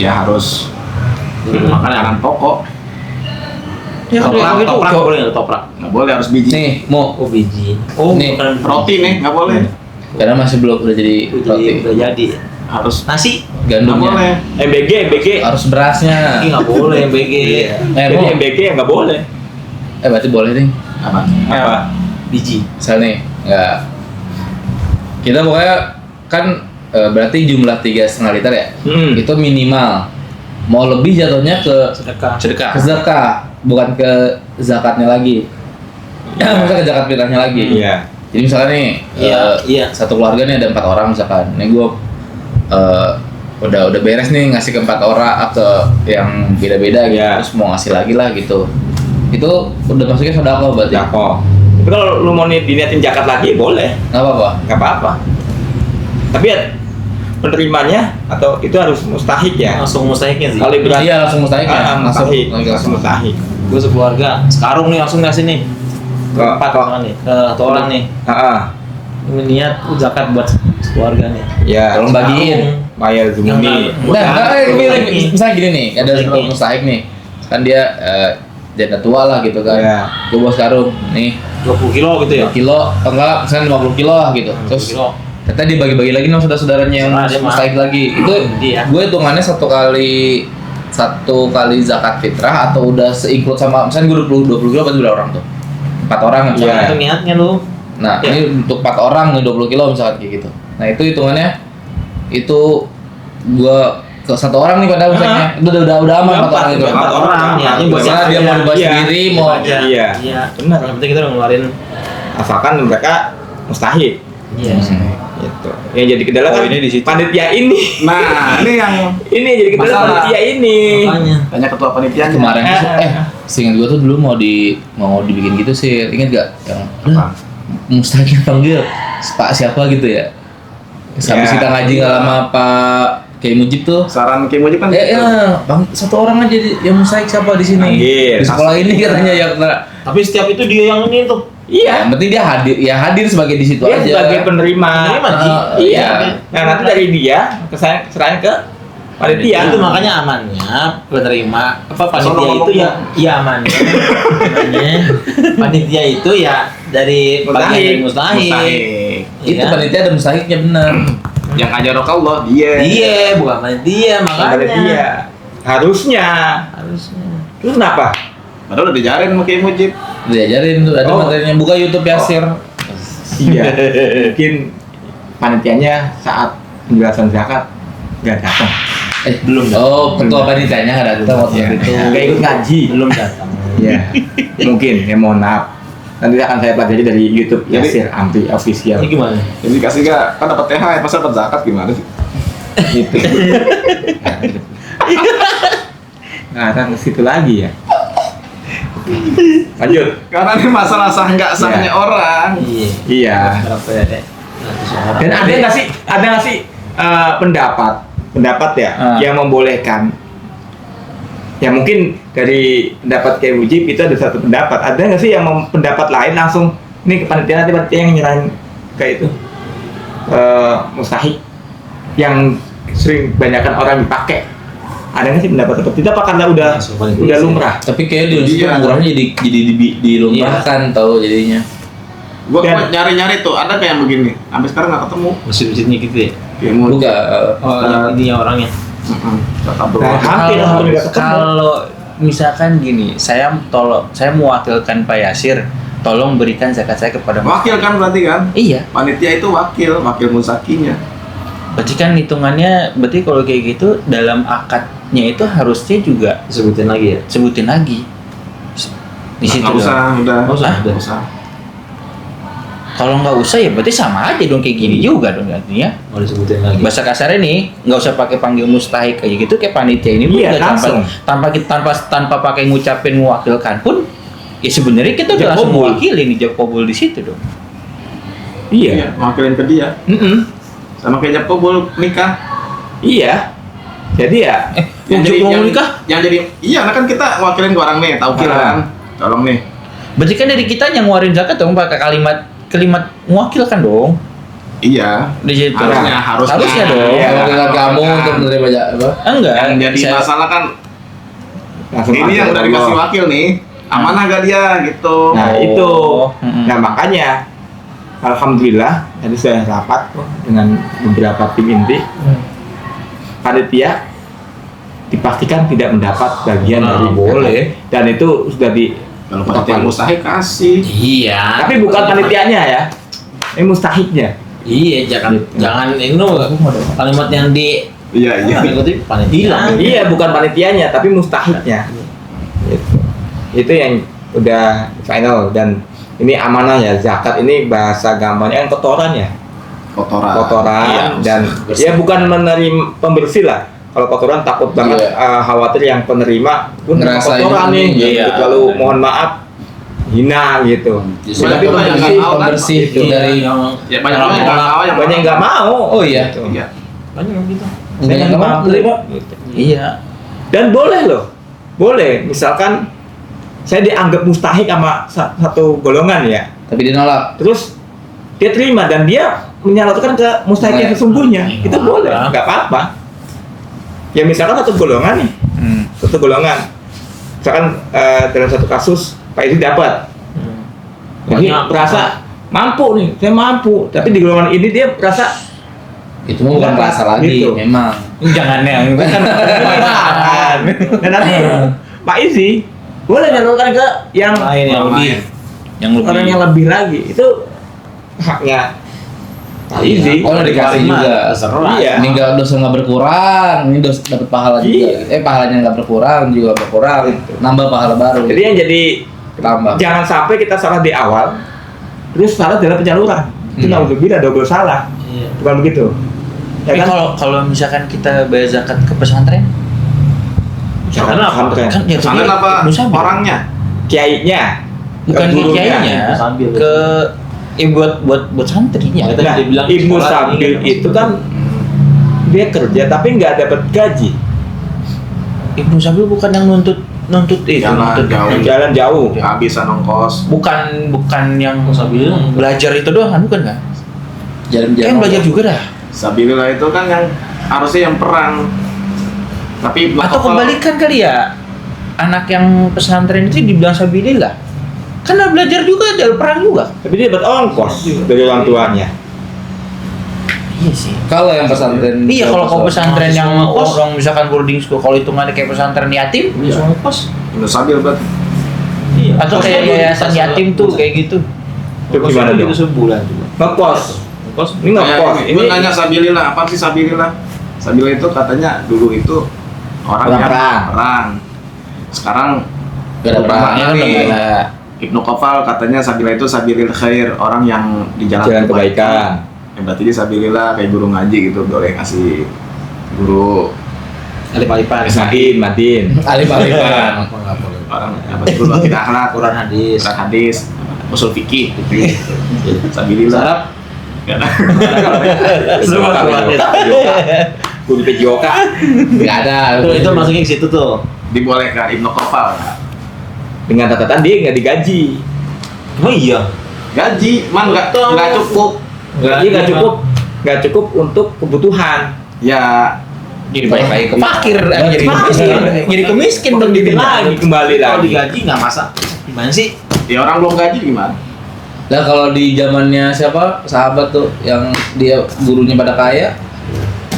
Speaker 2: ya harus makanan pokok.
Speaker 5: Ya,
Speaker 4: Toprak,
Speaker 5: itu
Speaker 4: toprak boleh nggak toprak?
Speaker 2: Nggak boleh harus biji.
Speaker 3: Nih, mau
Speaker 4: Oh biji.
Speaker 3: Nih,
Speaker 4: bukan
Speaker 2: Roti nih nggak boleh.
Speaker 3: karena masih belum udah jadi roti.
Speaker 4: Udah jadi.
Speaker 2: Harus
Speaker 4: Nasi?
Speaker 2: nggak
Speaker 3: Gandumnya
Speaker 2: boleh.
Speaker 1: MBG
Speaker 3: harus berasnya.
Speaker 4: Ini nggak boleh BG.
Speaker 1: Jadi
Speaker 3: Mau.
Speaker 1: MBG yang nggak boleh.
Speaker 3: Berarti boleh nih.
Speaker 2: Apa?
Speaker 1: Apa?
Speaker 4: Biji.
Speaker 3: Misal nih, nggak. Kita pokoknya kan berarti jumlah 3,5 liter ya. Itu minimal. Mau lebih jatuhnya ke
Speaker 4: Sedekah.
Speaker 5: sedekah.
Speaker 3: ke zakah, bukan ke zakatnya lagi. Maksudnya ke zakat fitrahnya lagi.
Speaker 1: Iya.
Speaker 3: Jadi misalnya nih,
Speaker 4: Iya.
Speaker 3: satu keluarga nih ada 4 orang misalkan. Nih gue udah beres nih ngasih ke 4 orang ke yang beda-beda gitu.
Speaker 1: Iya.
Speaker 3: Terus mau ngasih lagi lah gitu. Itu udah masuknya sedekah berarti.
Speaker 1: Zakoh. Tapi kalau lu mau diniatin zakat lagi boleh,
Speaker 3: Nggak apa-apa.
Speaker 1: nggak apa-apa. Tapi ya penerimanya atau itu harus mustahik ya.
Speaker 4: Langsung mustahiknya sih.
Speaker 1: Kalau berat
Speaker 3: Iya langsung mustahik ya.
Speaker 1: mustahik,
Speaker 3: langsung
Speaker 1: langsung mustahik.
Speaker 4: Gue sekeluarga. Sekarung nih langsung ngasih nih.
Speaker 1: Ke
Speaker 4: Empat orang nih. Ke satu orang nih. Ini niat zakat buat sekeluarga nih.
Speaker 1: Ya.
Speaker 3: Tolong bagiin.
Speaker 1: Bayar zumuni.
Speaker 3: Misalnya gini nih, ada
Speaker 4: Mustahik.
Speaker 3: mustahik nih. Kan dia janda tua lah gitu kan.
Speaker 1: Iya.
Speaker 3: Gue bawa karung nih
Speaker 4: 20 kilo gitu ya.
Speaker 3: 2 kilo, atau enggak misalnya 50 kilo lah gitu.
Speaker 4: 20
Speaker 3: Terus
Speaker 4: kilo.
Speaker 3: ternyata dibagi-bagi lagi sama saudara-saudaranya yang
Speaker 4: Nah, dia
Speaker 3: mustahik lagi. Itu
Speaker 4: Iya.
Speaker 3: gue hitungannya satu kali zakat fitrah atau udah seinclude sama misalnya gue 20 kilo berarti berapa orang tuh? 4 orang misalnya.
Speaker 1: Iya.
Speaker 4: Itu niatnya lu.
Speaker 3: Nah,
Speaker 4: Ya.
Speaker 3: ini untuk 4 orang nih 20 kilo misalkan kayak gitu. Nah, itu hitungannya itu gua ke 1 orang nih padahal misalnya. Itu udah aman 4 orang itu.
Speaker 1: 4 orang.
Speaker 4: Niatnya buat
Speaker 3: Misalnya dia mau dibayar
Speaker 1: Iya.
Speaker 3: sendiri, mau
Speaker 4: aja.
Speaker 1: Iya.
Speaker 4: Iya.
Speaker 1: Benar.
Speaker 4: Yang penting kita udah ngeluarin.
Speaker 1: Asalkan mereka mustahik.
Speaker 4: Iya.
Speaker 1: Gitu. Yang jadi kendala
Speaker 5: Oh,
Speaker 1: kan
Speaker 5: ini di situ.
Speaker 1: panitia ini.
Speaker 2: Nah, ini yang
Speaker 1: Ini yang jadi kendala
Speaker 2: Masalah.
Speaker 1: panitia ini.
Speaker 4: Makanya.
Speaker 2: tanya ketua panitianya.
Speaker 3: kemarin tuh seingat gua tuh dulu mau dibikin gitu sih. Ingat gak yang
Speaker 2: Apa?
Speaker 3: mustahik panggil Pak siapa gitu ya. Sampai
Speaker 1: Ya.
Speaker 3: kita ngaji enggak lama Pak Kiai Mujib tuh.
Speaker 2: Saran Kim Mujib kan gitu.
Speaker 3: Bang, 1 orang aja yang mustahik siapa di sini?
Speaker 1: Panggil.
Speaker 3: Di sekolah ini katanya ya.
Speaker 4: Tapi setiap itu dia yang ini tuh.
Speaker 1: Iya.
Speaker 3: Yang penting dia hadir sebagai di situ
Speaker 1: Dia
Speaker 3: aja.
Speaker 1: sebagai penerima.
Speaker 4: Penerima, Ji.
Speaker 1: Iya.
Speaker 3: Iya.
Speaker 1: Nah, nanti dari dia serahin ke panitia.
Speaker 4: Itu makanya amannya penerima apa panitia
Speaker 2: Sono
Speaker 4: itu ya
Speaker 2: ngomong.
Speaker 4: iya amannya. Amannya panitia itu ya dari bagian dari mustahik.
Speaker 2: Mustahik.
Speaker 3: Itu
Speaker 4: Iya.
Speaker 3: panitia ada mustahiknya bener.
Speaker 2: Yang ngajar Allah dia.
Speaker 4: Iya, bukan panitia makanya.
Speaker 1: Ada dia. Harusnya.
Speaker 4: Harusnya.
Speaker 1: Terus kenapa?
Speaker 2: Padahal udah diajarin sama Kiai Mujib.
Speaker 3: Diajarin tuh, ada
Speaker 1: Oh.
Speaker 3: materinya. Buka YouTube Yasir.
Speaker 1: Iya. Mungkin panitianya saat penjelasan zakat nggak datang.
Speaker 4: Belum datang.
Speaker 3: Oh, ketua panitianya nggak datang waktu
Speaker 1: Iya.
Speaker 3: itu.
Speaker 1: Nggak ikut ngaji.
Speaker 4: Belum datang.
Speaker 1: Iya. Mungkin. Ya mohon maaf. Nanti akan saya pelajari dari YouTube
Speaker 2: Jadi-
Speaker 1: Yasir Amri Official.
Speaker 4: Ini gimana?
Speaker 2: Jadi dikasih gak, kan dapat THR, masa dapat zakat gimana sih?
Speaker 1: Gitu. Nah, kan ke situ lagi ya. Lanjut.
Speaker 2: Karena ini masalah sah nggak sahnya
Speaker 1: Iya.
Speaker 2: orang.
Speaker 4: Iya.
Speaker 1: Iya.
Speaker 4: Berapa ya, Dek? 100 orang.
Speaker 1: Dan ada nggak sih pendapat ya
Speaker 3: Ah.
Speaker 1: yang membolehkan? Ya mungkin dari pendapat kayak Mujib itu ada satu pendapat. Ada nggak sih yang pendapat lain langsung ini panitia yang nyerahin kayak itu mustahik yang sering banyakkan orang dipakai. Ada nggak sih pendapat seperti itu? Apa karena udah
Speaker 4: Langsung panitia
Speaker 1: udah
Speaker 4: sih.
Speaker 1: lumrah?
Speaker 3: Tapi kayak di Indonesia
Speaker 2: Iya.
Speaker 3: murahnya jadi dilumrahkan tahu jadinya.
Speaker 2: Gua
Speaker 1: Dan-
Speaker 2: nyari-nyari tuh, ada kayak begini. Sampai sekarang nggak ketemu.
Speaker 4: Masjid-masjidnya gitu ya?
Speaker 2: Kiai Mujib.
Speaker 3: Buka.
Speaker 4: Oh, yang ininya orangnya.
Speaker 2: Kata bro.
Speaker 1: Nah, hampir
Speaker 5: Kalau
Speaker 1: nggak ketemu.
Speaker 5: kalau misalkan gini, saya mewakilkan Pak Yasir, tolong berikan zakat saya kepada
Speaker 2: Wakil kan berarti kan?
Speaker 5: Iya,
Speaker 2: Panitia itu wakil musakinya.
Speaker 5: berarti kan hitungannya, berarti kalau kayak gitu dalam akadnya itu harusnya juga
Speaker 4: Sebutin lagi ya?
Speaker 5: sebutin lagi di situ.
Speaker 2: Nggak usah, udah.
Speaker 4: Nggak usah,
Speaker 2: Nggak
Speaker 4: udah.
Speaker 2: usah.
Speaker 5: Kalau nggak usah ya berarti sama aja dong kayak gini juga dong artinya.
Speaker 4: Mau disebutin lagi?
Speaker 5: Bahasa kasarnya nih nggak usah pakai panggil mustahik kayak gitu, kayak panitia ini pun
Speaker 1: Iya,
Speaker 5: udah
Speaker 1: langsung.
Speaker 5: tanpa pakai ngucapin mewakilkan pun ya sebenarnya kita udah
Speaker 1: Jawab
Speaker 5: langsung
Speaker 1: kabul.
Speaker 5: mewakili nih jawab kabul di situ dong.
Speaker 1: Iya.
Speaker 2: Wakilin ke dia. Sama kayak Jakobul nikah.
Speaker 1: Iya. Jadi ya
Speaker 5: Yang mau nikah?
Speaker 2: Yang jadi, iya, nah kan kita wakilin ke orang nih, taukil
Speaker 1: Ah.
Speaker 2: kan. Tolong nih.
Speaker 5: Berarti kan dari kita yang ngeluarin zakat dong pakai kalimat mewakilkan dong
Speaker 2: Iya.
Speaker 5: di situ.
Speaker 2: Harusnya
Speaker 5: dong.
Speaker 1: Iya.
Speaker 3: Mewakilkan kamu
Speaker 2: Kan.
Speaker 3: untuk menerima apa?
Speaker 5: Enggak.
Speaker 2: Yang jadi
Speaker 5: saya-
Speaker 2: masalah kan
Speaker 1: langsung
Speaker 2: ini yang udah dikasih wakil nih, amanah gak dia gitu.
Speaker 1: Nah itu,
Speaker 5: Mm-mm.
Speaker 1: nah makanya alhamdulillah tadi saya rapat dengan beberapa tim inti, panitia dipastikan tidak mendapat bagian
Speaker 5: Nah,
Speaker 1: dari
Speaker 5: boleh.
Speaker 1: dan itu sudah di
Speaker 2: Kalau panitia mustahik kasih.
Speaker 4: Iya.
Speaker 1: tapi bukan panitianya ya, ini mustahiknya.
Speaker 4: Iya, jangan ini kalimat yang di
Speaker 2: Iya, iya.
Speaker 4: ikuti panitia.
Speaker 1: Hilang. Iya, bukan panitianya tapi mustahiknya. Gitu. Itu yang udah final dan ini amanah ya, zakat ini bahasa gampangnya kan kotoran ya. Kotoran
Speaker 2: Iya,
Speaker 1: dan
Speaker 4: bersih.
Speaker 1: ya bukan menerima pembersih lah. Kalau kotoran takut banget
Speaker 3: Iya.
Speaker 1: khawatir yang penerima pun
Speaker 3: Ngerasain
Speaker 1: kotoran nih,
Speaker 3: ini,
Speaker 1: gitu.
Speaker 5: iya.
Speaker 1: Lalu mohon maaf hina gitu.
Speaker 3: Justru
Speaker 2: Banyak
Speaker 1: Tapi
Speaker 2: orang yang
Speaker 1: pembersih,
Speaker 2: nggak tahu kan?
Speaker 3: pembersih
Speaker 1: Itu.
Speaker 3: dari
Speaker 4: yang
Speaker 2: Ya banyak orang yang nggak tahu yang
Speaker 1: banyak yang nggak mau.
Speaker 3: Oh iya.
Speaker 1: Gitu.
Speaker 2: Iya.
Speaker 4: banyak yang gitu.
Speaker 3: Banyak yang nggak mau terima.
Speaker 1: Gitu.
Speaker 5: Iya.
Speaker 1: Dan boleh loh, boleh. Misalkan saya dianggap mustahik sama satu golongan ya,
Speaker 3: Tapi dinolak.
Speaker 1: terus dia terima dan dia menyalurkan ke mustahik yang
Speaker 3: Nah,
Speaker 1: sesungguhnya,
Speaker 4: nggak
Speaker 1: itu
Speaker 4: apa-apa.
Speaker 1: boleh, nggak apa-apa. Ya misalkan satu golongan nih, satu golongan, misalkan dalam satu kasus Pak Edi dapat, jadi
Speaker 4: Banyak.
Speaker 1: merasa mampu nih, saya mampu, tapi di golongan ini dia merasa
Speaker 3: Itu mah bukan
Speaker 1: Enggak,
Speaker 3: bahasa lagi,
Speaker 1: gitu.
Speaker 3: memang.
Speaker 5: Jangan yang itu kan
Speaker 1: pilihan. Dan nanti Pak Izi boleh nyalurkan ke yang
Speaker 4: Lain yang
Speaker 2: Orang
Speaker 4: lebih.
Speaker 2: lain.
Speaker 5: yang lebih.
Speaker 1: orang yang lebih lagi, itu haknya Pak Izi.
Speaker 3: Oh, udah dikasih juga.
Speaker 4: Terserah.
Speaker 1: Iya.
Speaker 3: Ini nggak dosa nggak berkurang, ini dosa dapat pahala juga.
Speaker 1: Iya.
Speaker 3: Pahalanya nggak berkurang juga berkurang,
Speaker 1: Gitu.
Speaker 3: nambah pahala baru.
Speaker 1: Jadi yang jadi
Speaker 3: tambah.
Speaker 1: jangan sampai kita salah di awal, terus salah dalam penyaluran. Itu naudzubillah double salah,
Speaker 4: Iya.
Speaker 1: bukan begitu? Ya
Speaker 5: Tapi
Speaker 1: kan?
Speaker 5: kalau misalkan kita bayar zakat ke pesantren,
Speaker 1: Jangan
Speaker 4: apa?
Speaker 1: pesantren.
Speaker 5: kan ya
Speaker 2: Pesantren apa
Speaker 5: Musabil.
Speaker 2: orangnya?
Speaker 1: Kiainya,
Speaker 5: Bukan ke
Speaker 1: gurunya.
Speaker 5: kiainya,
Speaker 4: Musabil.
Speaker 5: ke buat santrinya.
Speaker 4: Tadi
Speaker 1: Nah,
Speaker 4: dia bilang
Speaker 1: Ibnu
Speaker 4: sekolah
Speaker 1: Sabil
Speaker 4: ini
Speaker 1: itu kan dia kerja tapi nggak dapat gaji,
Speaker 5: Ibnu Sabil bukan yang nuntut itu,
Speaker 2: Jalan
Speaker 5: nuntut
Speaker 2: jauh.
Speaker 1: jalan jauh.
Speaker 2: Kehabisan ongkos.
Speaker 5: bukan yang
Speaker 4: Musabil.
Speaker 5: belajar itu doang, bukan kan?
Speaker 3: Jalan-jalan.
Speaker 5: Kan belajar juga dah.
Speaker 2: Sabilillah itu kan yang harusnya yang perang. Tapi
Speaker 5: Atau kebalikan kali ya, anak yang pesantren itu dibilang sabilillah. Karena belajar juga, jalur perang juga.
Speaker 1: Tapi dia dapat ongkos dari orang tuanya.
Speaker 5: Iya sih.
Speaker 3: Kalau yang pesantren
Speaker 5: Iya, kalau kau pesantren yang
Speaker 4: Kos.
Speaker 5: orang misalkan boarding school, kalau hitungannya kayak pesantren yatim,
Speaker 4: Iya. Semua kos.
Speaker 2: Udah stabil berarti.
Speaker 4: Iya.
Speaker 5: atau kayak yayasan yatim tuh kayak gitu.
Speaker 1: Itu gimana
Speaker 4: Itu
Speaker 1: dong?
Speaker 4: sebulan juga.
Speaker 1: Ngekos.
Speaker 4: Kos.
Speaker 1: Ini ngekos.
Speaker 2: Ini
Speaker 1: Ini
Speaker 2: nanya Sabilillah, apa sih Sabilillah? Sabilillah itu katanya dulu itu orang yang
Speaker 1: Perang.
Speaker 2: perang. Sekarang
Speaker 3: gak ada perangnya kan
Speaker 2: Nih,
Speaker 3: udah
Speaker 2: Ibnu Qafal katanya Sabilillah itu Sabilil Khair, orang yang di jalan
Speaker 1: jalan kebaikan.
Speaker 2: Ya, berarti dia Sabilillah kayak guru ngaji gitu, boleh kasih guru
Speaker 4: Alif-alifan.
Speaker 1: Madin.
Speaker 3: alif-alifan.
Speaker 4: Apa nggak boleh?
Speaker 2: orang apa sih, guru akidah akhlak,
Speaker 4: Quran hadis.
Speaker 2: Quran hadis, usul fikih gitu. Sabilillah.
Speaker 4: Sarap.
Speaker 2: Ya.
Speaker 1: Semua guru PJOK.
Speaker 3: Gak ada.
Speaker 4: Itu masuknya ke situ tuh.
Speaker 2: Dibolehkan Ibnu Qafal.
Speaker 1: Dengan catatan dia nggak digaji.
Speaker 4: Oh iya.
Speaker 2: Gaji, man nggak cukup.
Speaker 1: Nggak cukup. Nggak cukup untuk kebutuhan.
Speaker 2: Ya
Speaker 5: Jadi balik lagi ke fakir, jadi
Speaker 1: Fakir.
Speaker 5: miskin, jadi ke miskin dong
Speaker 1: Jadi
Speaker 5: jadinya.
Speaker 1: lagi kembali
Speaker 4: Kalau
Speaker 1: lagi.
Speaker 4: digaji nggak masak. Gimana sih?
Speaker 2: ya orang belum gaji gimana?
Speaker 3: Lah kalau di zamannya siapa sahabat tuh yang dia gurunya pada kaya,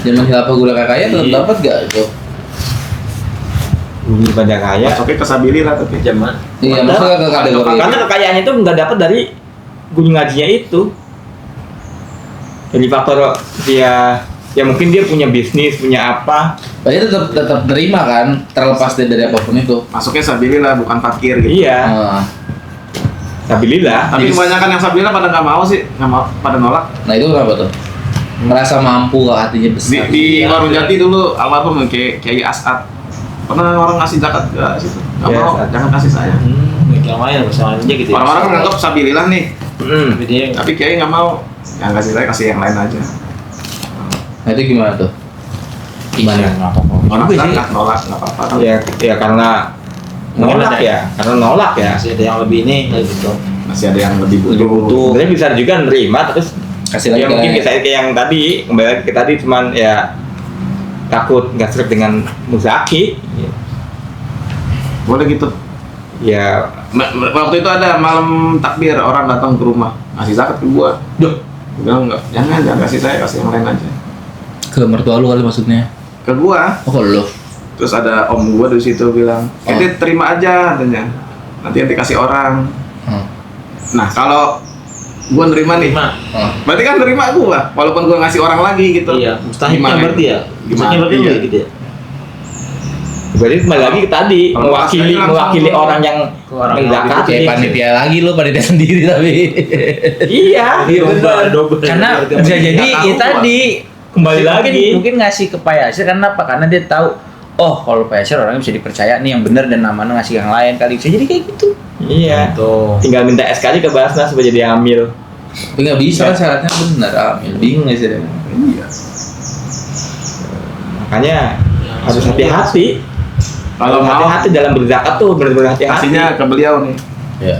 Speaker 3: zaman khilafah guru kaya tetap
Speaker 4: Iya.
Speaker 3: dapat gak itu?
Speaker 1: Guru pada kaya.
Speaker 2: Masuknya ke Sabilillah tapi.
Speaker 4: Zaman.
Speaker 3: Iya, masuk ke kategori.
Speaker 1: Karena kekayaannya itu nggak dapat dari guru ngajinya itu. Jadi faktor dia ya mungkin dia punya bisnis, punya apa.
Speaker 3: Berarti tetap terima kan, terlepas dari apapun itu.
Speaker 2: Masuknya Sabilillah bukan fakir gitu.
Speaker 1: Iya,
Speaker 3: Nah,
Speaker 1: Sabilillah.
Speaker 2: Tapi
Speaker 3: Jadi-
Speaker 2: kebanyakan yang Sabilillah pada nggak mau sih, nggak mau, pada nolak.
Speaker 3: nah itu kenapa tuh? Merasa mampu kalau hatinya
Speaker 2: Di,
Speaker 3: besar.
Speaker 2: di Warung Jati dulu almarhum Kiai As'ad pernah orang ngasih zakat ke situ. Nggak
Speaker 1: Iya,
Speaker 2: mau,
Speaker 1: As'ad.
Speaker 2: jangan kasih saya.
Speaker 4: Yang lain bersama aja gitu. Ya.
Speaker 2: Orang-orang menganggap Sabilillah nih,
Speaker 4: Tapi dia
Speaker 2: tapi Kiai nggak mau. Yang kasih saya kasih yang lain aja.
Speaker 3: Nah itu gimana tuh?
Speaker 5: Gimana?
Speaker 2: Orang
Speaker 5: Juga
Speaker 2: kan
Speaker 5: sih.
Speaker 2: nggak nolak, nggak apa-apa.
Speaker 1: Ya karena nolak ya, karena nolak ya.
Speaker 4: masih ada yang lebih ini kayak gitu.
Speaker 2: Masih ada yang lebih
Speaker 1: Lebih
Speaker 2: butuh.
Speaker 1: butuh. Sebenarnya bisa juga nerima terus
Speaker 3: Kasih lagi
Speaker 1: ya mungkin
Speaker 3: ke-
Speaker 1: kita kayak yang tadi kembali lagi ke tadi cuman ya takut nggak serp dengan muzaki.
Speaker 2: Boleh gitu.
Speaker 1: Ya
Speaker 2: Waktu itu ada malam takbir, orang datang ke rumah ngasih zakat ke gua.
Speaker 3: Duh.
Speaker 2: Gua bilang enggak, jangan kasih saya, kasih yang lain aja.
Speaker 3: Ke mertua lu kali maksudnya?
Speaker 2: Ke gua.
Speaker 3: Oh kalau lu?
Speaker 2: Terus ada om gua di situ bilang, "Ente terima aja," katanya. Nanti yang dikasih orang.
Speaker 3: Hmm.
Speaker 2: Nah, kalau gua nerima nih,
Speaker 4: Terima.
Speaker 2: berarti kan nerima gua, walaupun gua ngasih orang lagi gitu.
Speaker 4: Iya, mustahilnya
Speaker 2: Gimana
Speaker 4: berarti ya.
Speaker 2: Gimana?
Speaker 4: Mustahilnya berarti
Speaker 2: Iya.
Speaker 4: gitu ya.
Speaker 1: berarti kembali lagi ke tadi
Speaker 2: Kalau
Speaker 1: mewakili
Speaker 2: langsung
Speaker 1: mewakili
Speaker 2: ke-
Speaker 1: orang yang
Speaker 4: ke orang yang
Speaker 1: menzakati.
Speaker 3: Kayak panitia lagi lu, panitia sendiri tapi.
Speaker 1: Iya, iya benar.
Speaker 5: Karena
Speaker 4: Berarti
Speaker 5: bisa
Speaker 4: nggak
Speaker 5: jadi
Speaker 2: tahu
Speaker 5: ya
Speaker 2: gua.
Speaker 5: tadi
Speaker 1: Kembali
Speaker 5: mungkin,
Speaker 1: lagi.
Speaker 5: mungkin ngasih ke Pak Yasir karena apa? Karena dia tahu oh kalau Pak Yasir orangnya bisa dipercaya nih yang benar dan namanya ngasih yang lain kali bisa jadi kayak gitu.
Speaker 1: Iya.
Speaker 4: Tuh.
Speaker 1: Tinggal minta SK aja ke Basnas supaya jadi hamil.
Speaker 3: Tapi nggak bisa kan syaratnya benar, Amil. Bingung ya sih.
Speaker 2: Iya.
Speaker 1: Makanya harus hati-hati.
Speaker 2: Kalau mau
Speaker 1: hati-hati dalam berzakat tuh benar-benar hati-hati.
Speaker 2: kasihnya ke beliau nih.
Speaker 3: Ya.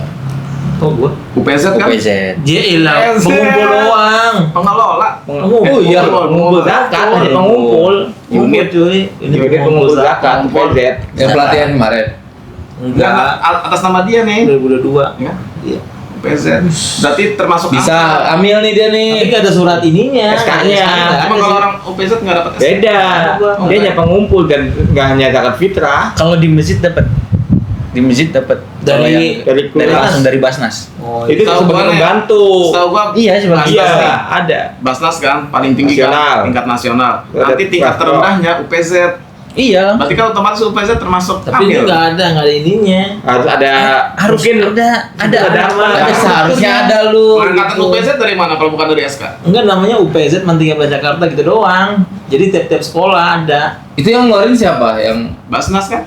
Speaker 4: Kok gua?
Speaker 2: UPZ kan
Speaker 5: OPZ.
Speaker 4: Dia ilah pengumpul doang.
Speaker 2: pengelola.
Speaker 1: Oh iya, pengumpul zakat, hanya pengumpul.
Speaker 4: Unit cuy. Ini
Speaker 1: Unit pengumpul zakat, PZ.
Speaker 3: Yang pelatihan kemarin.
Speaker 4: Enggak.
Speaker 2: Atas nama dia nih.
Speaker 4: 2022.
Speaker 2: Ya,
Speaker 4: Iya.
Speaker 2: UPZ. Berarti termasuk
Speaker 3: Bisa
Speaker 2: amil.
Speaker 3: amil nih dia nih.
Speaker 4: Tapi nggak ada surat ininya.
Speaker 1: SK-nya.
Speaker 2: Emang kalau orang UPZ nggak dapat SK?
Speaker 1: Beda.
Speaker 4: Oh,
Speaker 1: Dia hanya pengumpul dan nggak hanya zakat fitrah.
Speaker 5: Kalau di masjid dapat. Di masjid dapat
Speaker 4: Dari-
Speaker 5: Kalau yang-
Speaker 1: dari
Speaker 5: dari
Speaker 1: kelas.
Speaker 5: langsung dari Basnas.
Speaker 4: Oh,
Speaker 1: Itu
Speaker 2: Tahu
Speaker 1: sebagai
Speaker 2: gua nih.
Speaker 1: pembantu.
Speaker 2: Setahu gua
Speaker 5: Iya, sebagai
Speaker 1: Iya,
Speaker 2: Basnas nih.
Speaker 1: ada.
Speaker 2: Basnas kan paling tinggi
Speaker 1: Nasional.
Speaker 2: kan tingkat nasional.
Speaker 1: Ada
Speaker 2: Nanti tingkat
Speaker 1: kelas
Speaker 2: terendahnya UPZ.
Speaker 5: Iya.
Speaker 2: Berarti kan otomatis UPZ termasuk
Speaker 4: tapi ini
Speaker 2: amil.
Speaker 4: nggak ada ininya.
Speaker 1: Harus ada
Speaker 5: Harus
Speaker 1: mungkin
Speaker 5: ada
Speaker 3: Ada seharusnya ada lu.
Speaker 2: Pengangkatan
Speaker 3: gitu.
Speaker 2: UPZ dari mana kalau bukan dari SK?
Speaker 4: Enggak, namanya UPZ Mantiga Jakarta gitu doang. Jadi tiap-tiap sekolah ada.
Speaker 3: Itu yang ngeluarin siapa? Yang
Speaker 2: Basnas kan?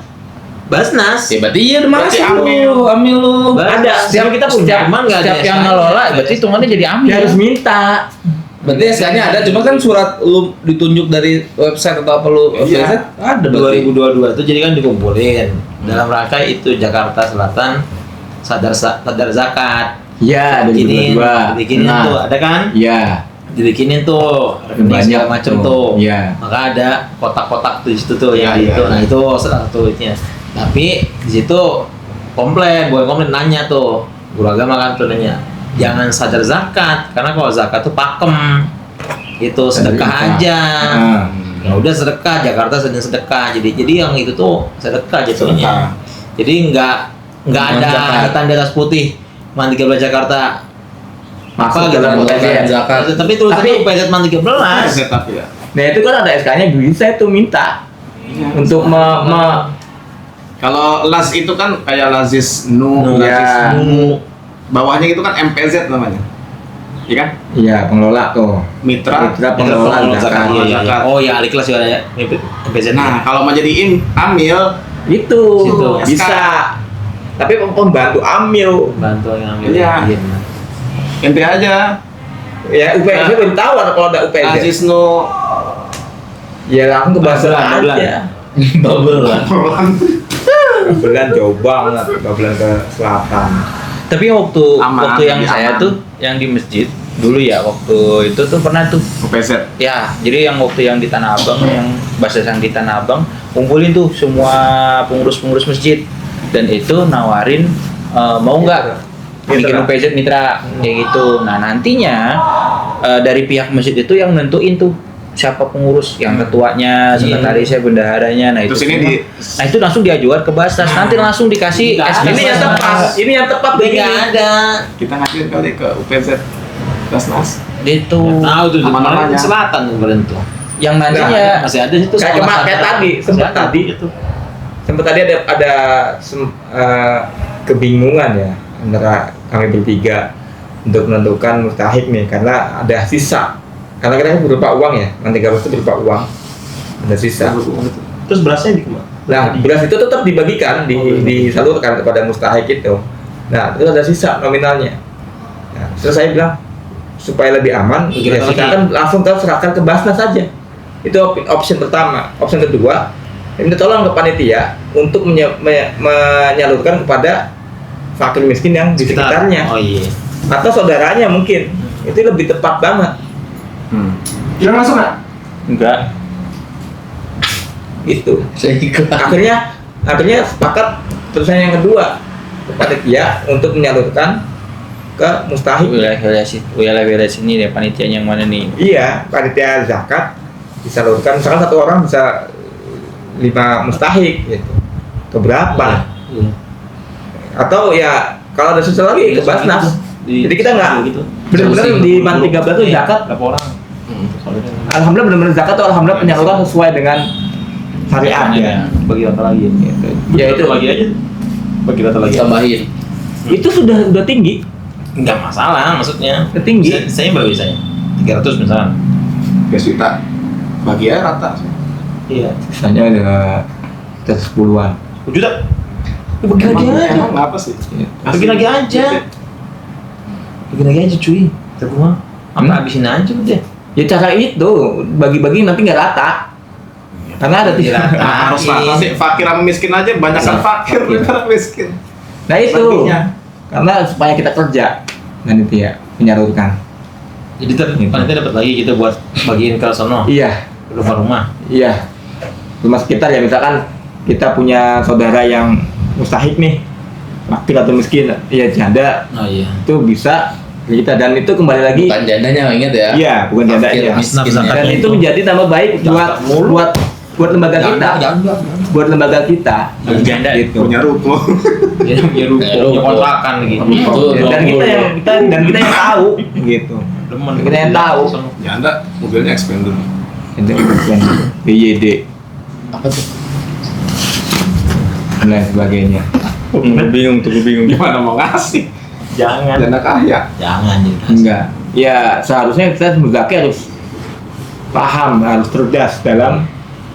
Speaker 4: Basnas.
Speaker 3: ya berarti iya udah
Speaker 2: Berarti
Speaker 3: masuk
Speaker 2: amil.
Speaker 3: lu, amil lu.
Speaker 4: Ada.
Speaker 5: Setiap kita punya,
Speaker 4: Cuman nggak ada
Speaker 5: setiap yang
Speaker 4: SK-nya.
Speaker 5: ngelola berarti hitungannya jadi amil.
Speaker 1: dia harus minta.
Speaker 3: Berarti SK-nya ada, cuma kan surat lu ditunjuk dari website atau apa lu
Speaker 2: Iya.
Speaker 3: website ada berarti.
Speaker 4: 2022 itu jadi kan dikumpulin dalam rangka itu Jakarta Selatan sadar zakat.
Speaker 1: Iya,
Speaker 4: Dibikinin
Speaker 1: Nah,
Speaker 4: tuh, ada kan?
Speaker 1: Iya.
Speaker 4: Dibikinin tuh rekening
Speaker 1: Banyak
Speaker 4: segala macem tuh.
Speaker 1: Iya.
Speaker 4: Maka ada kotak-kotak tuh di situ tuh yang
Speaker 2: Iya,
Speaker 4: itu.
Speaker 2: iya,
Speaker 4: Nah,
Speaker 2: iya.
Speaker 4: itu salah satunya. Tapi di situ komplain, bukan komplain, nanya tuh. Guru agama kan tuh nanya, jangan sadar zakat karena kalau zakat tuh pakem. Itu sedekah aja. Ya udah sedekah, Jakarta sedang sedekah. Jadi yang itu tuh sedekah jatuhnya. Jadi nggak ada tanda atas putih Man 13 Jakarta
Speaker 1: Masuk
Speaker 4: apa gitu
Speaker 1: dalam
Speaker 3: UPZ zakat.
Speaker 4: Tapi tulisannya UPZ Man 13.
Speaker 2: Tapi ya.
Speaker 1: Nah itu kan ada SK-nya bisa itu minta untuk
Speaker 2: Kalau las itu kan kayak lazis nu,
Speaker 1: ya.
Speaker 2: lazis nu. Bawahnya itu kan MPZ namanya. Iya kan?
Speaker 1: Iya pengelola tuh.
Speaker 2: Mitra
Speaker 1: pengelola zakat.
Speaker 4: Iya.
Speaker 2: zakat.
Speaker 4: Oh ya, ahli kelas juga ada ya. MPZ.
Speaker 2: Nah, kalau mau jadi amil
Speaker 1: Itu
Speaker 4: Situ.
Speaker 1: bisa. Tapi pembantu amil.
Speaker 4: bantu yang ambil.
Speaker 2: Iya. ente aja.
Speaker 1: Ya UPZ belum tahu kalau ada UPZ.
Speaker 2: Lazis nu
Speaker 1: Ya langsung ke Basel
Speaker 4: Babelan.
Speaker 1: aja.
Speaker 3: Babelan.
Speaker 1: Babelan jauh banget, Babelan ke selatan.
Speaker 5: Tapi waktu
Speaker 2: Aman,
Speaker 5: yang
Speaker 2: lebih
Speaker 5: saya
Speaker 2: aman.
Speaker 5: tuh yang di masjid dulu ya, waktu itu tuh pernah tuh.
Speaker 2: UPZ.
Speaker 5: Ya, jadi yang waktu yang di Tanah Abang, yang bahasa yang di Tanah Abang, kumpulin tuh semua pengurus-pengurus masjid dan itu nawarin mau nggak bikin UPZ mitra kayak gitu. Nah nantinya dari pihak masjid itu yang nentuin tuh siapa pengurus, yang ketuanya, sekretarisnya, bendaharanya. Nah itu
Speaker 2: Terus ini
Speaker 5: semua. Nah itu langsung diajukan ke Basnas, nanti langsung dikasih
Speaker 4: Nggak
Speaker 5: SK.
Speaker 4: ada.
Speaker 1: Ini yang tepat. Ini yang tepat begini.
Speaker 4: Nggak ada.
Speaker 2: Kita ngajuin kali ke UPZ Basnas.
Speaker 5: Itu
Speaker 4: Tahu tuh
Speaker 2: Nama-namanya.
Speaker 4: kemarin ke selatan kemarin tuh.
Speaker 5: yang nantinya
Speaker 4: Masih ada itu
Speaker 1: Kayak
Speaker 4: sekolah
Speaker 1: kayak
Speaker 4: sadar.
Speaker 1: tadi,
Speaker 4: Masih
Speaker 1: sempat
Speaker 4: ada.
Speaker 1: tadi.
Speaker 4: Itu.
Speaker 1: Sempat tadi ada kebingungan ya antara kami bertiga untuk menentukan mustahik nih karena ada sisa. Karena kita berupa uang ya, nanti itu berupa uang, ada sisa.
Speaker 4: Terus berasnya di kemana?
Speaker 1: Nah, beras itu tetap dibagikan, disalurkan kepada mustahik itu. Nah, itu ada sisa nominalnya. Nah, terus saya bilang supaya lebih aman,
Speaker 4: Kita
Speaker 1: ya silakan langsung kita serahkan ke Basnas saja. Itu option pertama. Option kedua, minta tolong ke panitia untuk menyalurkan kepada fakir miskin yang di sekitarnya
Speaker 4: Oh iya.
Speaker 1: atau saudaranya mungkin. Itu lebih tepat banget.
Speaker 2: Tidak masuk nggak?
Speaker 5: enggak.
Speaker 1: Itu.
Speaker 3: Saya ikut.
Speaker 1: Akhirnya sepakat terusan yang kedua kepada dia untuk menyalurkan ke mustahik.
Speaker 5: Wilayah sini deh panitianya yang mana nih?
Speaker 1: Iya, panitia zakat disalurkan. Misalkan satu orang bisa 5 mustahik gitu. Ke berapa?
Speaker 4: Iya.
Speaker 1: Atau ya kalau ada sisa lagi ke Basnas. Jadi kita nggak
Speaker 4: gitu.
Speaker 1: benar-benar di Man 13 tuh zakat.
Speaker 4: Berapa orang?
Speaker 1: Alhamdulillah benar-benar zakat tuh alhamdulillah penyaluran sesuai dengan syariatnya.
Speaker 4: Bagi rata lagi.
Speaker 1: Gitu. Ya itu
Speaker 4: Bagi aja. Bagi rata lagi.
Speaker 3: Tambahin.
Speaker 1: itu sudah tinggi.
Speaker 4: Enggak masalah maksudnya.
Speaker 1: Tinggi.
Speaker 4: Saya berapa biasanya? 300 misalnya.
Speaker 2: 3 juta. Bagi aja rata.
Speaker 4: Iya.
Speaker 1: Sisanya ada 10-an.
Speaker 4: 1 juta. Bagi lagi aja.
Speaker 2: Emang apa sih?
Speaker 4: Bagi lagi aja. Bagi lagi aja cuy. Terus apa habisin aja udah.
Speaker 1: Ya cara itu bagi-bagi nanti nggak rata. Karena ada
Speaker 4: Iya, rata.
Speaker 2: Nah, harus rata sih. Fakir sama miskin aja banyak kan fakir daripada miskin.
Speaker 1: Nah itu
Speaker 2: Baginya.
Speaker 1: karena supaya kita kerja dan itu ya menyalurkan.
Speaker 4: Jadi panitia dapat lagi gitu buat bagiin ke sono.
Speaker 1: Iya,
Speaker 4: Rumah-rumah.
Speaker 1: iya. Rumah sekitar ya misalkan kita punya saudara yang mustahik nih, fakir atau miskin, ya janda
Speaker 4: Oh iya.
Speaker 1: itu bisa kita dan itu kembali lagi.
Speaker 3: Bukan jandanya ingat ya.
Speaker 1: Iya, bukan
Speaker 3: Fakir,
Speaker 1: jandanya.
Speaker 3: miskinnya.
Speaker 1: Dan itu menjadi nama baik buat lembaga kita, buat lembaga kita.
Speaker 5: Bagi janda
Speaker 1: gitu.
Speaker 2: Punya ruko.
Speaker 4: Ya punya ruko, punya kontrakan gitu.
Speaker 3: Itu
Speaker 1: Dan kita yang tahu gitu.
Speaker 4: Demen.
Speaker 1: Kita yang tahu.
Speaker 2: Janda mobilnya Expander.
Speaker 1: Itu yang BYD
Speaker 3: apa tuh?
Speaker 1: dan lain sebagainya.
Speaker 5: Gue bingung.
Speaker 2: Gimana mau ngasih?
Speaker 4: Jangan.
Speaker 2: Janda kaya.
Speaker 4: Jangan jadi.
Speaker 1: Enggak. Ya seharusnya kita sebagai zaki harus paham, harus cerdas dalam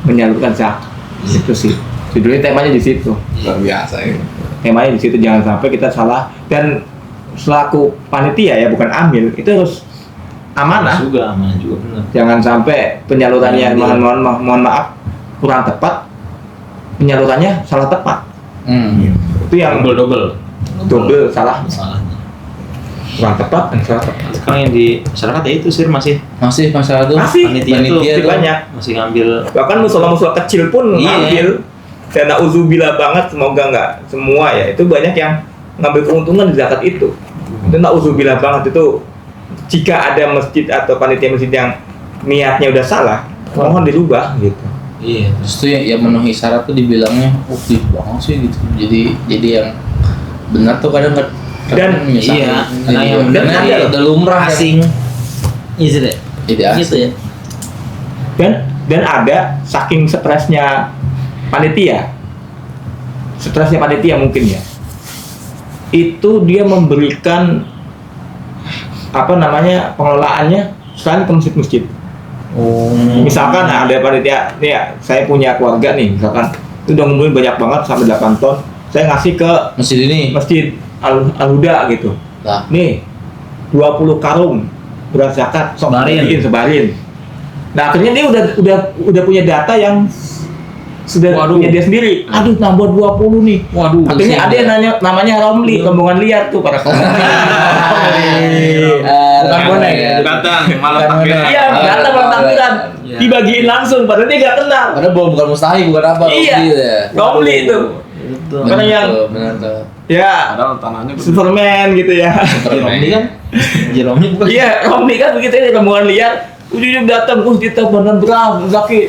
Speaker 1: menyalurkan zakat. Itu sih. Judulnya temanya di situ.
Speaker 2: Luar biasa ini.
Speaker 1: Temanya di situ jangan sampai kita salah dan selaku panitia ya bukan amil itu harus amanah.
Speaker 4: Amanah juga benar.
Speaker 1: Jangan sampai penyalurannya mohon maaf kurang tepat, penyalurannya salah tepat. Itu yang
Speaker 4: Double.
Speaker 1: double salah,
Speaker 4: Masalahnya.
Speaker 1: kurang tepat dan salah tepat.
Speaker 4: Sekarang yang di masyarakat ya itu sih masih
Speaker 3: Masih masalah tuh.
Speaker 1: Masih.
Speaker 4: panitia
Speaker 3: Panitia
Speaker 4: tuh
Speaker 1: Masih
Speaker 3: tuh.
Speaker 1: banyak.
Speaker 4: masih ngambil.
Speaker 1: Bahkan musola-musola kecil pun
Speaker 4: Iya.
Speaker 1: ngambil. Dan nauzubillah banget semoga nggak semua ya itu banyak yang ngambil keuntungan di zakat itu. Itu nauzubillah banget itu jika ada masjid atau panitia masjid yang niatnya udah salah, mohon dirubah gitu.
Speaker 4: Iya.
Speaker 3: Terus tuh ya memenuhi syarat tuh dibilangnya ukti banget sih gitu. Jadi yang benar tuh kadang
Speaker 1: Dan
Speaker 4: iya,
Speaker 3: karena yang
Speaker 1: dan
Speaker 3: benar
Speaker 1: ada
Speaker 3: ya udah lumrah
Speaker 4: asing. Iya sih deh.
Speaker 3: Jadi asing.
Speaker 4: Gitu ya.
Speaker 1: Dan ada saking stresnya panitia mungkin ya, itu dia memberikan pengelolaannya selain ke masjid-masjid. Misalkan ada panitia nih ya, saya punya keluarga nih, misalkan itu udah ngumpulin banyak banget sampai 8 ton, saya ngasih ke
Speaker 3: Masjid ini.
Speaker 1: masjid Al-Huda gitu.
Speaker 3: Nah,
Speaker 1: Nih 20 karung beras zakat
Speaker 4: Sebarin.
Speaker 1: sebarin. Nah, akhirnya dia udah punya data yang sudah punya dia sendiri. Aduh, nambah 20 nih.
Speaker 3: waduh.
Speaker 1: Akhirnya ada yang namanya Romli, rombongan liar tuh para
Speaker 3: Bukan bonek ya.
Speaker 2: Datang malam takbiran.
Speaker 1: Iya, datang malam takbiran.
Speaker 4: Iya.
Speaker 1: Dibagiin langsung, padahal dia nggak kenal.
Speaker 3: Padahal bukan mustahil, bukan apa.
Speaker 1: Iya.
Speaker 3: Romli ya.
Speaker 1: Romli itu.
Speaker 4: Itu.
Speaker 1: Karena yang
Speaker 3: benar tuh.
Speaker 1: ya
Speaker 2: Padahal tanahnya gede.
Speaker 1: Superman gitu ya.
Speaker 4: Romli kan? Romli bukan.
Speaker 1: Iya, Romli kan begitu ya, rombongan liar. Ujung-ujung datang, kita benar berapa sakit.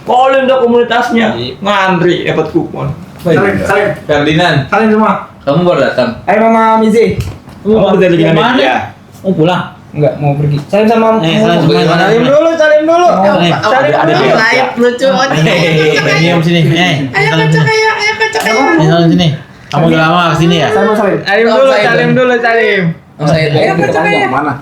Speaker 1: Calling dah komunitasnya, ngantri dapat kupon.
Speaker 6: Salim.
Speaker 3: Ferdinand,
Speaker 6: Salim semua.
Speaker 3: kamu baru datang.
Speaker 6: Hai Mama Mizi.
Speaker 1: Kamu bisa dengan
Speaker 4: Mana?
Speaker 1: dia.
Speaker 4: Mau pulang?
Speaker 6: Enggak mau pergi. Salim sama
Speaker 4: Salim sama mana?
Speaker 6: Salim dulu.
Speaker 1: Salim
Speaker 4: Ada
Speaker 1: dulu.
Speaker 4: dia.
Speaker 1: lucu.
Speaker 4: Diam sini. Ayo kocok ayo. Salim sini. Kamu udah lama kesini ya?
Speaker 6: Sama Salim.
Speaker 1: Salim dulu.
Speaker 3: Oh, saya
Speaker 6: Ayo
Speaker 3: itu.
Speaker 6: kocok ayah.
Speaker 2: Mana?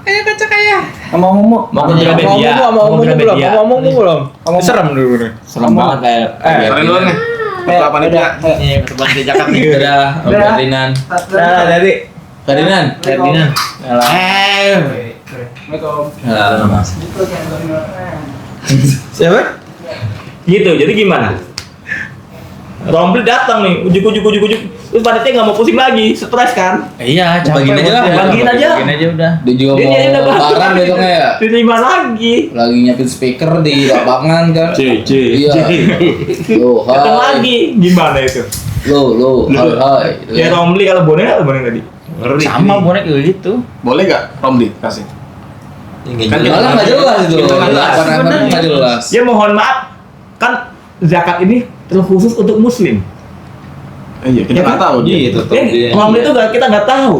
Speaker 6: Sama Momo.
Speaker 1: Mau ke media.
Speaker 5: Ngomong belum? Ngomong belum?
Speaker 6: Ngomong.
Speaker 5: Serem dulu nih.
Speaker 1: Serem banget kayak.
Speaker 2: Saling dulu nih. Ketua panitia.
Speaker 4: Ini ketemuan di Jakarta nih.
Speaker 3: Dadah, Om
Speaker 6: Dadah.
Speaker 3: Ferdinand.
Speaker 5: Nah, dari
Speaker 3: Ferdinand.
Speaker 4: Ferdinand.
Speaker 3: Halo, Mas.
Speaker 5: siapa?
Speaker 1: Gitu, jadi gimana? Romli datang nih, ujuk. Terus panitia nggak mau pusing lagi, stres kan?
Speaker 5: Iya,
Speaker 3: Bagiin aja lah.
Speaker 1: Bagiin aja.
Speaker 5: Bagiin aja udah.
Speaker 3: Dia juga
Speaker 1: Dia jadi
Speaker 3: mau
Speaker 1: dapat
Speaker 3: lebaran besoknya ya.
Speaker 1: Diterima lagi.
Speaker 3: Lagi nyiapin speaker di lapangan kan. Iya. Lo,
Speaker 1: Datang
Speaker 3: hai.
Speaker 1: lagi, gimana itu?
Speaker 3: Lo, hai. Gitu
Speaker 1: Ya
Speaker 3: kan.
Speaker 1: Romli kalau boneka tadi.
Speaker 5: Sama bonek juga gitu.
Speaker 2: Boleh gak Romli kasih?
Speaker 4: Kan
Speaker 3: Malah nggak jelas itu.
Speaker 2: Kita nggak jelas.
Speaker 3: Apa nggak jelas.
Speaker 1: Ya mohon maaf, kan zakat ini terkhusus untuk muslim.
Speaker 2: Iya, kita
Speaker 1: Ya
Speaker 2: nggak
Speaker 1: kan?
Speaker 2: tahu dia.
Speaker 4: Iya, tetap
Speaker 1: Ya,
Speaker 4: dia.
Speaker 1: Romli itu kita nggak tahu.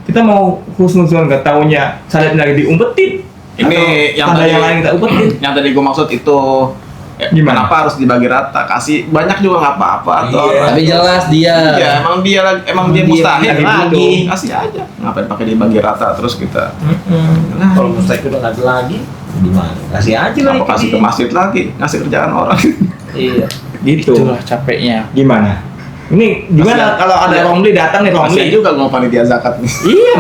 Speaker 1: Kita mau khusus nggak taunya salat lagi diumpetin.
Speaker 2: Ini yang
Speaker 1: tanda
Speaker 2: tadi-
Speaker 1: yang lain kita umpetin.
Speaker 2: Yang tadi gue maksud itu
Speaker 1: Gimana?
Speaker 2: kenapa harus dibagi rata? Kasih banyak juga nggak apa-apa atau
Speaker 1: Iya.
Speaker 3: Tapi jelas dia.
Speaker 2: Iya, emang dia mustahil
Speaker 4: lagi
Speaker 2: lagi.
Speaker 4: bodoh.
Speaker 2: Kasih aja. Ngapain pakai dibagi rata terus kita
Speaker 4: Kalau mustahil udah nggak ada lagi, gimana? Kasih aja lah.
Speaker 2: apa kasih ke masjid lagi, ngasih kerjaan orang.
Speaker 4: Iya.
Speaker 1: Gitu.
Speaker 5: Itulah capeknya.
Speaker 1: Gimana? Ini gimana
Speaker 2: Kasihan.
Speaker 1: kalau ada
Speaker 2: Iya.
Speaker 1: Romli datang nih
Speaker 2: Kasihan
Speaker 1: Romli?
Speaker 2: juga mau panitia zakat nih.
Speaker 1: Iya,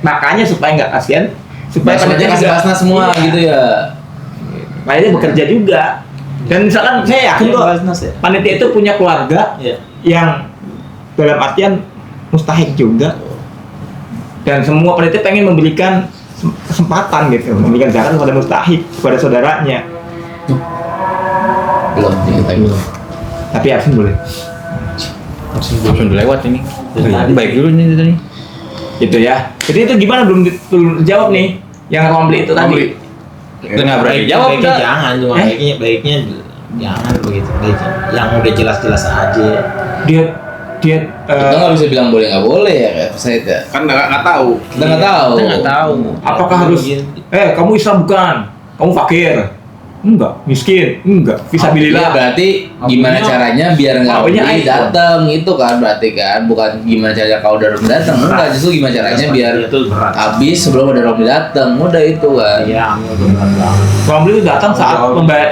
Speaker 1: makanya supaya nggak kasihan, supaya
Speaker 3: Maksudnya kasih
Speaker 1: juga-
Speaker 3: basnas semua
Speaker 1: Iya.
Speaker 3: gitu ya.
Speaker 1: Panitia bekerja juga. Dan misalkan saya yakin
Speaker 4: Iya,
Speaker 1: kok
Speaker 4: basnas ya.
Speaker 1: panitia itu punya keluarga
Speaker 4: Iya.
Speaker 1: yang dalam artian mustahik juga. Dan semua panitia pengen memberikan kesempatan gitu, memberikan zakat kepada mustahik, kepada saudaranya.
Speaker 3: Belum kita belum.
Speaker 1: Tapi absen boleh.
Speaker 5: Langsung udah lewat ini.
Speaker 4: Tadi.
Speaker 5: Baik dulu nih tadi.
Speaker 1: Gitu ya. Jadi itu gimana belum dijawab nih yang Romli itu tadi.
Speaker 2: Romli.
Speaker 5: Udah nggak berani jawab
Speaker 4: Baiknya
Speaker 5: dah.
Speaker 4: jangan, cuma baiknya jangan begitu. Baiknya yang udah jelas-jelas aja.
Speaker 1: Dia
Speaker 3: Kita nggak bisa bilang boleh nggak boleh ya kayak saya ya.
Speaker 2: Kan nggak tahu.
Speaker 3: Kita nggak tahu.
Speaker 5: Kita nggak tahu.
Speaker 1: apakah harus kamu Islam bukan? Kamu fakir? Enggak, miskin? Enggak,
Speaker 3: Iya,
Speaker 1: fisabilillah.
Speaker 3: berarti gimana caranya biar nggak
Speaker 1: Apanya
Speaker 3: Romli
Speaker 1: iPhone?
Speaker 3: datang itu kan berarti kan bukan gimana caranya kau udah Romli datang enggak justru gimana caranya biar
Speaker 4: itu berat.
Speaker 3: habis sebelum ada Romli datang udah itu kan.
Speaker 4: Iya, ambil berat banget.
Speaker 1: Romli itu datang saat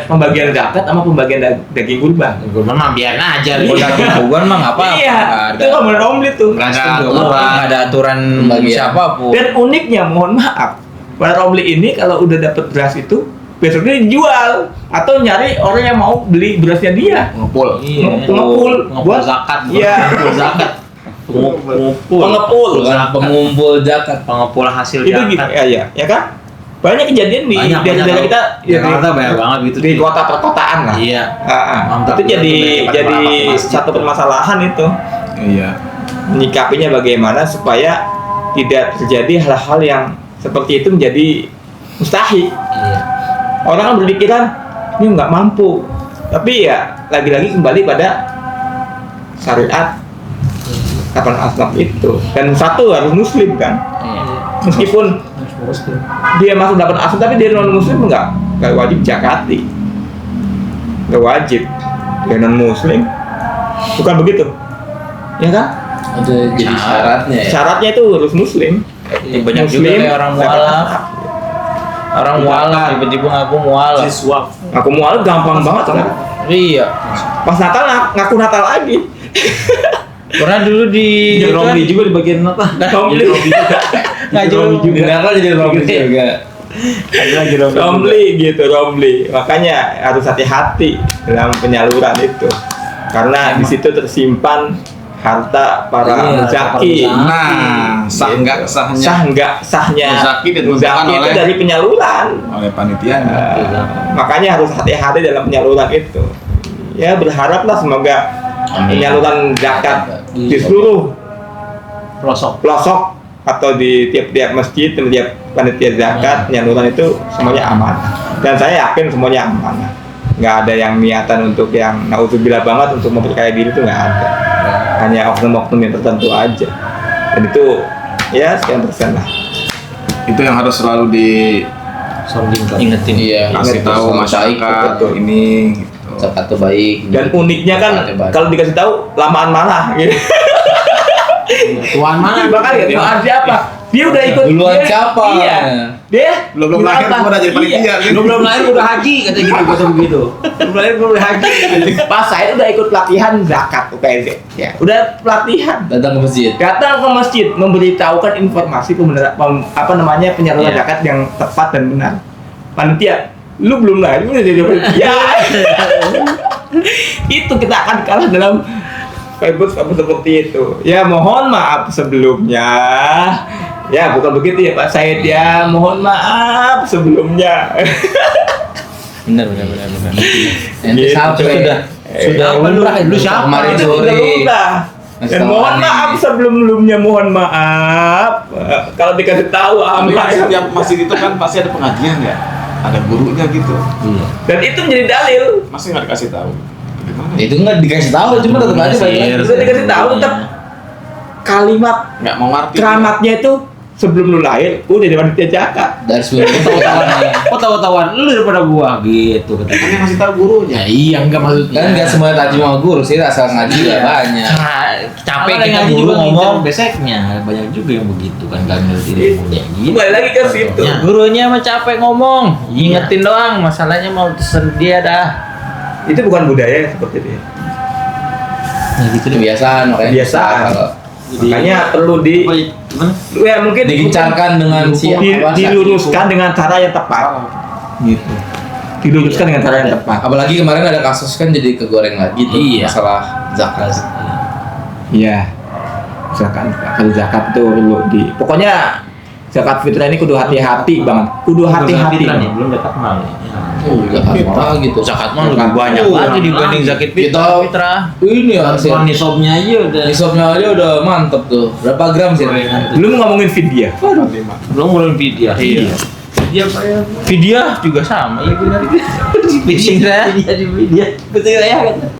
Speaker 1: pembagian zakat sama pembagian daging kurban.
Speaker 4: Gue mah biarin aja.
Speaker 5: Kalau dari hubungan mah nggak apa-apa.
Speaker 1: Iya,
Speaker 5: Nggak
Speaker 1: itu ngomongin Romli tuh.
Speaker 5: Nggak
Speaker 3: Ada
Speaker 5: setuju.
Speaker 3: aturan.
Speaker 5: Nggak ada aturan bagi
Speaker 3: Iya.
Speaker 5: siapapun.
Speaker 1: Dan uniknya, mohon maaf, para Romli ini kalau udah dapet beras itu besoknya dijual atau nyari orang yang mau beli berasnya dia.
Speaker 2: Ngumpul.
Speaker 4: Iya.
Speaker 1: Pengepul.
Speaker 4: Ngepul zakat.
Speaker 1: Iya.
Speaker 4: Pengepul zakat. Pengepul.
Speaker 1: Pengepul.
Speaker 3: Bukan pengumpul zakat.
Speaker 4: Pengepul hasil
Speaker 1: Itu gitu,
Speaker 4: zakat.
Speaker 1: ya kan? Banyak kejadian di
Speaker 4: Banyak,
Speaker 1: daerah
Speaker 4: banyak.
Speaker 1: kita
Speaker 4: Di Jakarta banyak banget gitu.
Speaker 1: di kota perkotaan lah.
Speaker 4: Iya. Mantap.
Speaker 1: Itu jadi
Speaker 4: Itu banyak masjid.
Speaker 1: satu permasalahan itu.
Speaker 2: Iya.
Speaker 1: Menyikapinya bagaimana supaya tidak terjadi hal-hal yang seperti itu menjadi mustahil.
Speaker 4: Iya.
Speaker 1: Orang kan berpikiran ini nggak mampu, tapi ya lagi-lagi kembali pada syariat kapan asnaf itu. Dan satu harus muslim kan,
Speaker 4: Iya.
Speaker 1: meskipun dia masuk dapat asnaf tapi dia non muslim nggak wajib zakati, nggak wajib. Dia non muslim, bukan begitu, ya kan?
Speaker 3: Itu jadi syaratnya ya.
Speaker 1: Syaratnya itu harus muslim.
Speaker 5: Ya, banyak juga kayak orang mualaf. Orang mualaf tiba-tiba ngaku mualaf.
Speaker 1: Aku mualaf gampang banget kan?
Speaker 5: Iya.
Speaker 1: Pas Natal ngaku Natal lagi.
Speaker 5: Pernah dulu di
Speaker 4: Romli juga di bagian apa?
Speaker 1: Romli
Speaker 5: nggak jauh
Speaker 3: Di Natal jadi Romli juga.
Speaker 1: Romli gitu, Romli. Makanya harus hati-hati dalam penyaluran itu, karena di situ tersimpan harta para
Speaker 4: Iya,
Speaker 1: muzaki.
Speaker 4: para
Speaker 2: Nah, sah
Speaker 1: Gitu.
Speaker 2: nggak sahnya
Speaker 1: Sah nggak sahnya
Speaker 2: Muzaki ditentukan
Speaker 1: muzaki itu
Speaker 2: oleh-
Speaker 1: dari penyaluran.
Speaker 2: oleh panitia.
Speaker 1: Makanya harus hati-hati dalam penyaluran itu. Ya berharaplah semoga penyaluran zakat di seluruh pelosok atau di tiap-tiap masjid, tiap panitia zakat penyaluran itu semuanya aman. Dan saya yakin semuanya aman. Nggak ada yang niatan untuk yang naudzubillah banget untuk memperkaya diri itu nggak ada. Hanya oknum-oknum yang tertentu aja. Dan itu ya sekian persen lah.
Speaker 2: Itu yang harus selalu
Speaker 5: ingetin.
Speaker 3: Iya.
Speaker 2: dikasih tahu
Speaker 3: Baik,
Speaker 2: masyarakat
Speaker 1: betul.
Speaker 2: ini. Gitu.
Speaker 3: zakat itu baik.
Speaker 1: Dan uniknya kan
Speaker 3: Zakatnya baik.
Speaker 1: kalau dikasih tahu lamaan malah gitu.
Speaker 4: Tuan mana?
Speaker 1: Bahkan ya tuan siapa? Dia udah ikut
Speaker 3: Duluan
Speaker 1: dia-
Speaker 3: siapa?
Speaker 1: Iya. Dia
Speaker 2: Belum lahir
Speaker 1: kenapa?
Speaker 2: gua udah jadi panitia.
Speaker 1: Iya.
Speaker 2: gitu.
Speaker 4: Lu belum lahir udah haji kata gitu kata begitu. Belum lahir udah haji.
Speaker 1: Pas saya udah ikut pelatihan zakat UPZ. Ya, udah pelatihan.
Speaker 3: Datang ke masjid.
Speaker 1: Datang ke masjid memberitahukan informasi penyaluran
Speaker 4: Iya.
Speaker 1: zakat yang tepat dan benar. Panitia, lu belum lahir udah jadi panitia. Itu kita akan kalah dalam figur seperti itu. Ya mohon maaf sebelumnya. Ya bukan begitu ya Pak Said ya. Mohon maaf sebelumnya.
Speaker 5: Benar.
Speaker 3: Ente
Speaker 1: Gitu.
Speaker 3: sampai
Speaker 5: Sudah lumrah
Speaker 4: Lu siapa?
Speaker 3: kemarin
Speaker 1: Itu
Speaker 3: sore.
Speaker 1: udah lumrah. Dan
Speaker 3: Kasih tahu
Speaker 1: mohon
Speaker 3: aneh.
Speaker 1: maaf sebelumnya mohon maaf. Kalau dikasih tahu
Speaker 2: Tapi
Speaker 1: amat.
Speaker 2: kan setiap masjid itu kan pasti ada pengajian ya, ada gurunya gitu.
Speaker 4: Iya.
Speaker 1: Dan itu menjadi dalil.
Speaker 2: Masih nggak dikasih tahu. Gimana?
Speaker 3: Itu nggak dikasih tahu, cuma tetap aja banyak.
Speaker 1: Sudah dikasih tahu tetap kalimat
Speaker 2: Nggak mau ngerti.
Speaker 1: keramatnya itu sebelum lu lahir udah jadi panitia zakat.
Speaker 3: Dari sebelumnya tahu-tahuan nih.
Speaker 4: Kok tahu-tahuan lu daripada gua gitu kata.
Speaker 2: Kan yang ngasih tahu gurunya.
Speaker 4: Ya iya enggak maksudnya.
Speaker 3: Kan nggak semua tajam sama guru sih, asal ngaji nggak banyak.
Speaker 5: Capek
Speaker 4: Ada yang
Speaker 5: kita
Speaker 4: ngaji
Speaker 5: guru
Speaker 4: juga
Speaker 5: ngomong.
Speaker 4: ngomong beseknya. Banyak juga yang begitu kan enggak ngerti ilmunya gitu.
Speaker 1: Kembali lagi ke situ.
Speaker 4: Ya.
Speaker 5: Gurunya mah capek ngomong, ingetin doang. Masalahnya mau dia dah.
Speaker 1: Itu bukan budaya seperti itu.
Speaker 4: Nah gitu deh.
Speaker 3: Kebiasaan makanya.
Speaker 1: Kebiasaan.
Speaker 3: Kalau
Speaker 1: Makanya perlu
Speaker 4: Apa ya? Gimana?
Speaker 1: ya mungkin
Speaker 3: digencarkan dengan
Speaker 1: diluruskan dengan cara yang tepat. Gitu. Diluruskan dengan cara yang tepat.
Speaker 3: Apalagi kemarin ada kasus kan jadi kegoreng lagi tuh
Speaker 4: Iya.
Speaker 3: masalah zakat.
Speaker 1: Iya. Zakat kalau zakat itu perlu di pokoknya zakat fitrah ini kudu hati-hati banget. Kudu hati-hati.
Speaker 4: Belum zakat mal.
Speaker 3: Zakat mahal gitu.
Speaker 5: Zakat mah lebih
Speaker 1: Zakat.
Speaker 5: banyak banget dibanding zakat
Speaker 3: Kita-
Speaker 5: fitrah.
Speaker 3: Ini ya sih.
Speaker 4: Tuan nisabnya aja udah.
Speaker 3: Nisabnya aja udah mantep tuh. Berapa gram sih?
Speaker 1: Lu mau ngomongin fidyah?
Speaker 4: Belum mulai video.
Speaker 5: Iya.
Speaker 4: Dia apa ya?
Speaker 5: Fidyah juga sama. Iya benar.
Speaker 4: Video di video. Betul ya kan?